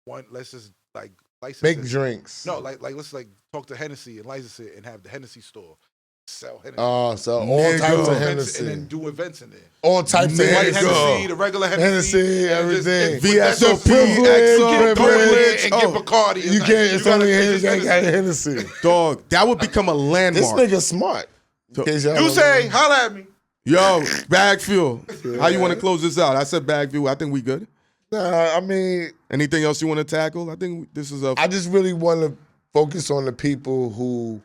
Speaker 2: one. Let's just like license
Speaker 4: make
Speaker 2: it.
Speaker 4: drinks.
Speaker 2: No, let's talk to Hennessy and license it and have the Hennessy store sell Hennessy.
Speaker 4: So all types of Hennessy
Speaker 2: and then do events in there.
Speaker 4: All types of
Speaker 2: Hennessy, the regular Hennessy,
Speaker 4: everything.
Speaker 3: VSOP,
Speaker 2: privilege, and get Bacardi.
Speaker 4: You can't. It's only Hennessy.
Speaker 3: Dog, that would become a landmark.
Speaker 4: This nigga's smart.
Speaker 2: You say, holla at me.
Speaker 3: Yo, BagFuel. How you want to close this out? I said BagFuel. I think we good.
Speaker 4: Nah, I mean,
Speaker 3: anything else you want to tackle? I think this is
Speaker 4: I just really want to focus on the people who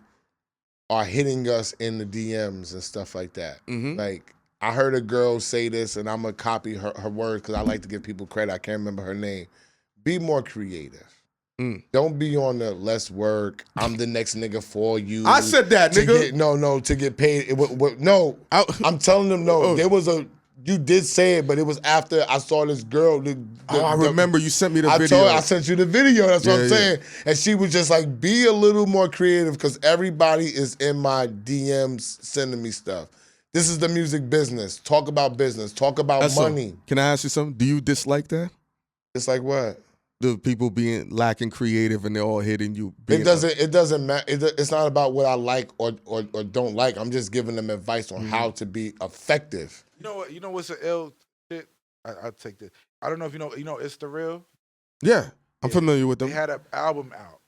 Speaker 4: are hitting us in the DMs and stuff like that.
Speaker 3: Mm-hmm.
Speaker 4: Like, I heard a girl say this, and I'm gonna copy her words because I like to give people credit. I can't remember her name. Be more creative. Don't be on the less work. I'm the next nigga for you.
Speaker 3: I said that, nigga.
Speaker 4: To get paid. No, I'm telling them no. There was you did say it, but it was after I saw this girl.
Speaker 3: I remember you sent me the video.
Speaker 4: I sent you the video. That's what I'm saying. And she was just like, be a little more creative because everybody is in my DMs sending me stuff. This is the music business. Talk about business. Talk about money.
Speaker 3: Can I ask you something? Do you dislike that?
Speaker 4: Dislike what?
Speaker 3: The people being lacking creative and they're all hitting you.
Speaker 4: It doesn't matter. It's not about what I like or don't like. I'm just giving them advice on how to be effective.
Speaker 2: You know what? You know what's an ill shit? I'll take this. I don't know if you know It's the Real?
Speaker 3: Yeah, I'm familiar with them.
Speaker 2: They had an album out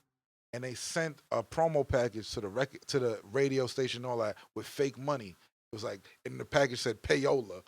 Speaker 2: and they sent a promo package to the radio station and all that with fake money. It was like, and the package said payola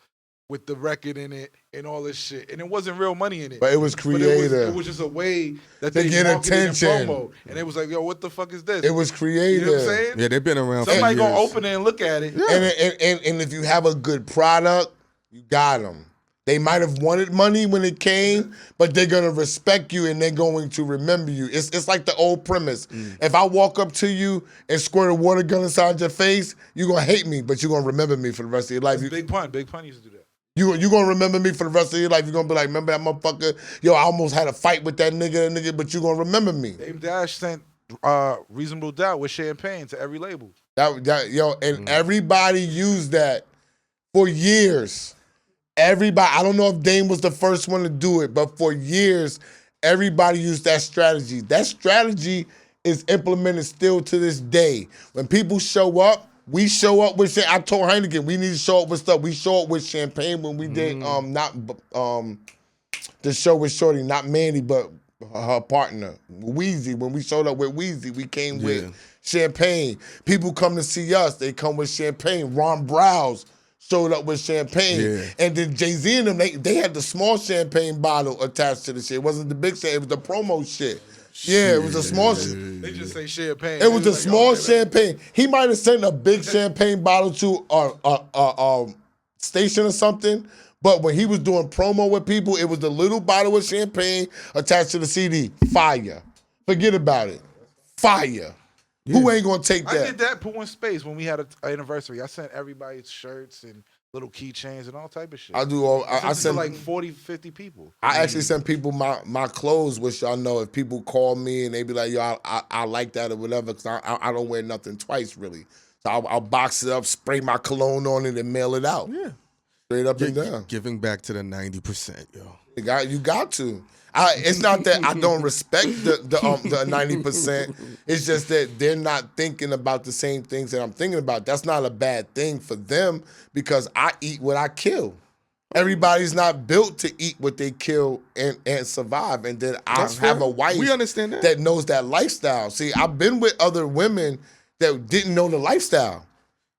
Speaker 2: with the record in it and all this shit. And it wasn't real money in it.
Speaker 4: But it was creative.
Speaker 2: It was just a way that they
Speaker 4: get attention.
Speaker 2: And promo. And it was like, yo, what the fuck is this?
Speaker 4: It was creative.
Speaker 2: You know what I'm saying?
Speaker 3: Yeah, they've been around
Speaker 2: Somebody
Speaker 3: for years.
Speaker 2: gonna open it and look at it.
Speaker 4: Yeah. And if you have a good product, you got them. They might have wanted money when it came, but they're gonna respect you and they're going to remember you. It's like the old premise. If I walk up to you and squirt a water gun inside your face, you're gonna hate me, but you're gonna remember me for the rest of your life.
Speaker 2: Big Pun used to do that.
Speaker 4: You gonna remember me for the rest of your life. You're gonna be like, remember that motherfucker? Yo, I almost had a fight with that nigga, but you gonna remember me.
Speaker 2: Dame Dash sent Reasonable Doubt with champagne to every label.
Speaker 4: Everybody used that for years. Everybody, I don't know if Dame was the first one to do it, but for years, everybody used that strategy. That strategy is implemented still to this day. When people show up, we show up with I told Hynaken, we need to show up with stuff. We show up with champagne when we did the show with Shorty, not Mandy, but her partner, Weezy. When we showed up with Weezy, we came with champagne. People come to see us, they come with champagne. Ron Browse showed up with champagne.
Speaker 3: Yeah.
Speaker 4: And then Jay-Z and them, they had the small champagne bottle attached to the shit. It wasn't the big shit, it was the promo shit. Yeah, it was a small.
Speaker 2: They just say champagne.
Speaker 4: It was a small champagne. He might have sent a big champagne bottle to a station or something. But when he was doing promo with people, it was the little bottle of champagne attached to the CD. Fire. Forget about it. Fire. Yeah. Who ain't gonna take that?
Speaker 2: I did that Pooh in Space when we had an anniversary. I sent everybody shirts and little keychains and all type of shit.
Speaker 4: I do all. I sent
Speaker 2: like 40, 50 people.
Speaker 4: I actually sent people my clothes, which y'all know if people call me and they be like, yo, I like that or whatever, because I don't wear nothing twice really. So I'll box it up, spray my cologne on it, and mail it out.
Speaker 3: Yeah.
Speaker 4: Straight up and down.
Speaker 3: Giving back to the 90%, yo.
Speaker 4: You got to. It's not that I don't respect the 90%. It's just that they're not thinking about the same things that I'm thinking about. That's not a bad thing for them because I eat what I kill. Everybody's not built to eat what they kill and survive. And then I have a wife
Speaker 3: we understand
Speaker 4: that knows that lifestyle. See, I've been with other women that didn't know the lifestyle,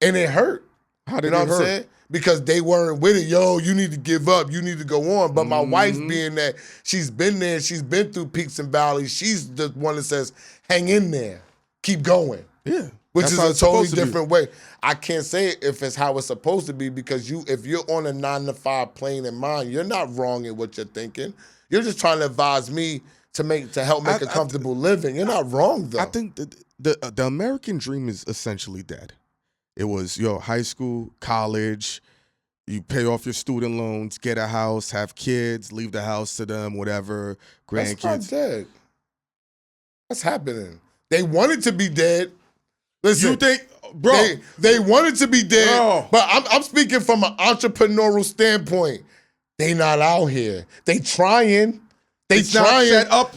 Speaker 4: and it hurt.
Speaker 3: How did
Speaker 4: you know
Speaker 3: it
Speaker 4: what
Speaker 3: hurt?
Speaker 4: I'm saying? Because they weren't with it. Yo, you need to give up. You need to go on. But my wife being that she's been there, she's been through peaks and valleys, she's the one that says, hang in there. Keep going.
Speaker 3: Yeah.
Speaker 4: Which
Speaker 3: That's
Speaker 4: is
Speaker 3: how
Speaker 4: a
Speaker 3: it's
Speaker 4: totally
Speaker 3: supposed to be.
Speaker 4: different way. I can't say it if it's how it's supposed to be because if you're on a 9-to-5 plane in mind, you're not wrong in what you're thinking. You're just trying to advise me to help make a comfortable living. You're not wrong though.
Speaker 3: I think the American dream is essentially dead. It was high school, college, you pay off your student loans, get a house, have kids, leave the house to them, whatever, grandkids.
Speaker 4: That's not dead. What's happening? They want it to be dead. Listen,
Speaker 3: You think, bro?
Speaker 4: they want it to be dead,
Speaker 3: Bro.
Speaker 4: but I'm speaking from an entrepreneurial standpoint. They not out here. They trying.
Speaker 3: It's not set up.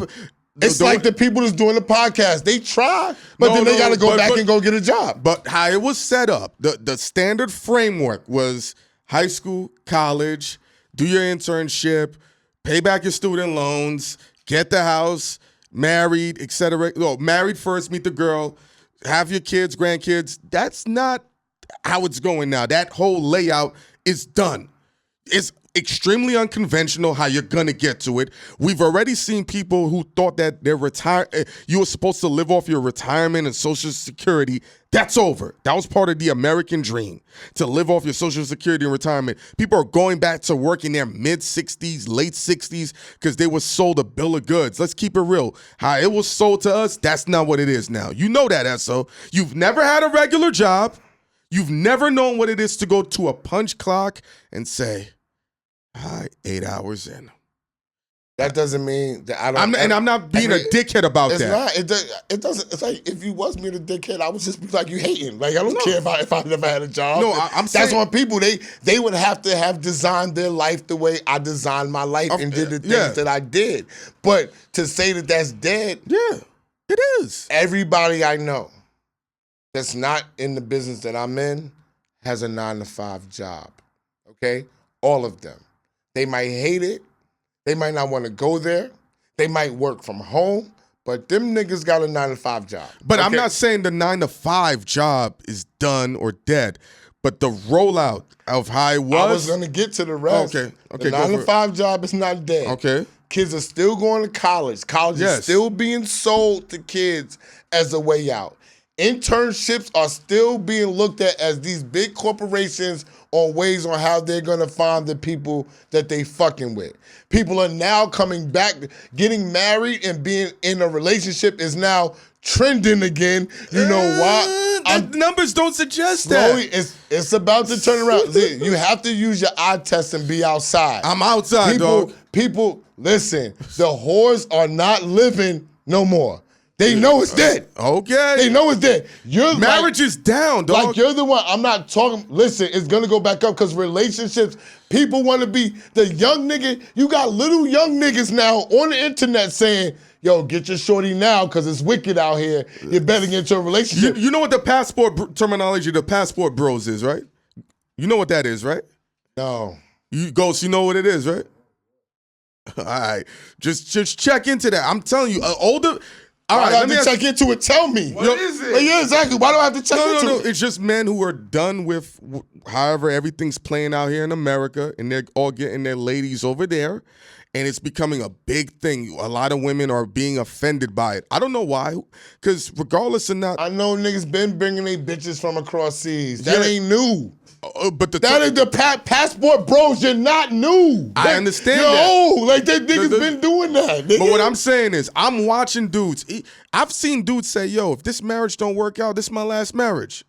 Speaker 4: It's like the people that's doing the podcast. They try, but then they got to go back and go get a job.
Speaker 3: But how it was set up, the standard framework was high school, college, do your internship, pay back your student loans, get the house, married, etc. No, married first, meet the girl, have your kids, grandkids. That's not how it's going now. That whole layout is done. It's extremely unconventional how you're gonna get to it. We've already seen people who thought that you were supposed to live off your retirement and Social Security. That's over. That was part of the American dream, to live off your Social Security and retirement. People are going back to work in their mid-60s, late 60s, because they were sold a bill of goods. Let's keep it real. How it was sold to us, that's not what it is now. You know that, Esso. You've never had a regular job. You've never known what it is to go to a punch clock and say, hi, 8 hours in.
Speaker 4: That doesn't mean that I don't.
Speaker 3: I'm not being a dickhead about
Speaker 4: it's
Speaker 3: that.
Speaker 4: It doesn't. It's like if you was being a dickhead, I would just be like you hating. Like I don't care if I never had a job.
Speaker 3: No, I'm saying
Speaker 4: that's on people. They would have to have designed their life the way I designed my life and did the things that I did. But to say that that's dead,
Speaker 3: yeah, it is.
Speaker 4: Everybody I know that's not in the business that I'm in has a 9-to-5 job. Okay, all of them. They might hate it. They might not want to go there. They might work from home, but them niggas got a 9-to-5 job.
Speaker 3: But I'm not saying the 9-to-5 job is done or dead, but the rollout of how it was.
Speaker 4: I was going to get to the rest.
Speaker 3: Okay.
Speaker 4: The 9-to-5 job is not dead.
Speaker 3: Okay.
Speaker 4: Kids are still going to college. College is still being sold to kids as a way out. Internships are still being looked at as these big corporations on ways on how they're going to find the people that they fucking with. People are now coming back. Getting married and being in a relationship is now trending again. You know why?
Speaker 3: Numbers don't suggest
Speaker 4: slowly,
Speaker 3: that.
Speaker 4: It's about to turn around. You have to use your eye test and be outside.
Speaker 3: I'm outside, dog.
Speaker 4: People, listen, the whores are not living no more. They know it's dead.
Speaker 3: Okay.
Speaker 4: They know it's dead.
Speaker 3: Marriage is down, dog.
Speaker 4: Like you're the one. I'm not talking. Listen, it's gonna go back up because relationships. People want to be the young nigga. You got little young niggas now on the internet saying, "Yo, get your shorty now because it's wicked out here. You better get into a relationship."
Speaker 3: You know what the passport terminology, the passport bros is, right? You know what that is, right?
Speaker 4: No.
Speaker 3: You Ghost, you know what it is, right? All right, just check into that. I'm telling you, older. All right,
Speaker 4: let me check into it. Tell me.
Speaker 2: What is it?
Speaker 4: Yeah, exactly. Why do I have to check into it?
Speaker 3: No. It's just men who are done with however everything's playing out here in America, and they're all getting their ladies over there, and it's becoming a big thing. A lot of women are being offended by it. I don't know why, because regardless of not,
Speaker 4: I know niggas been bringing their bitches from across seas. That ain't new.
Speaker 3: But
Speaker 4: that is the passport bros. You're not new.
Speaker 3: I understand
Speaker 4: you're
Speaker 3: that.
Speaker 4: old. Like that niggas been doing that. Nigga.
Speaker 3: But what I'm saying is, I'm watching dudes. I've seen dudes say, "Yo, if this marriage don't work out, this is my last marriage."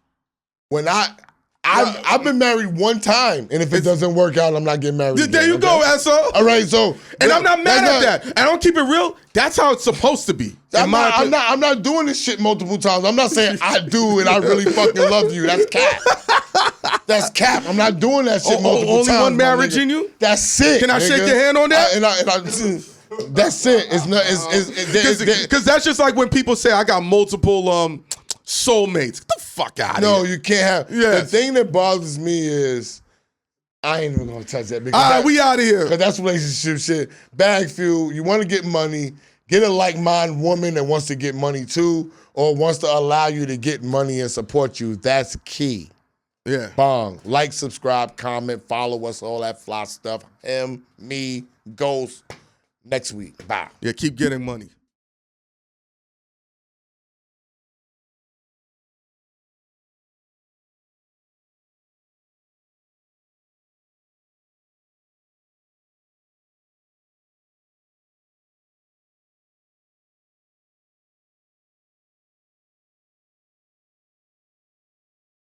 Speaker 4: When I've been married one time, and if it doesn't work out, I'm not getting married.
Speaker 3: There you go, Esso.
Speaker 4: All right, so
Speaker 3: and I'm not mad at that. And I don't keep it real. That's how it's supposed to be.
Speaker 4: I'm not doing this shit multiple times. I'm not saying I do and I really fucking love you. That's cat. That's cap. I'm not doing that shit multiple
Speaker 3: only
Speaker 4: times.
Speaker 3: one marriage
Speaker 4: my nigga.
Speaker 3: in you?
Speaker 4: That's it.
Speaker 3: Can I
Speaker 4: nigga.
Speaker 3: shake your hand on that?
Speaker 4: That's it. It's not.
Speaker 3: Because that's just like when people say I got multiple soulmates. Get the fuck out of here.
Speaker 4: No, you can't have.
Speaker 3: Yes.
Speaker 4: The thing that bothers me is I ain't even gonna touch that.
Speaker 3: All right, we out of here.
Speaker 4: Because that's relationship shit. BagFuel. You want to get money. Get a like-minded woman that wants to get money too, or wants to allow you to get money and support you. That's key.
Speaker 3: Yeah.
Speaker 4: Bong. Like, subscribe, comment, follow us, all that fly stuff. Him, me, Ghost. Next week. Bye.
Speaker 3: Yeah, keep getting money.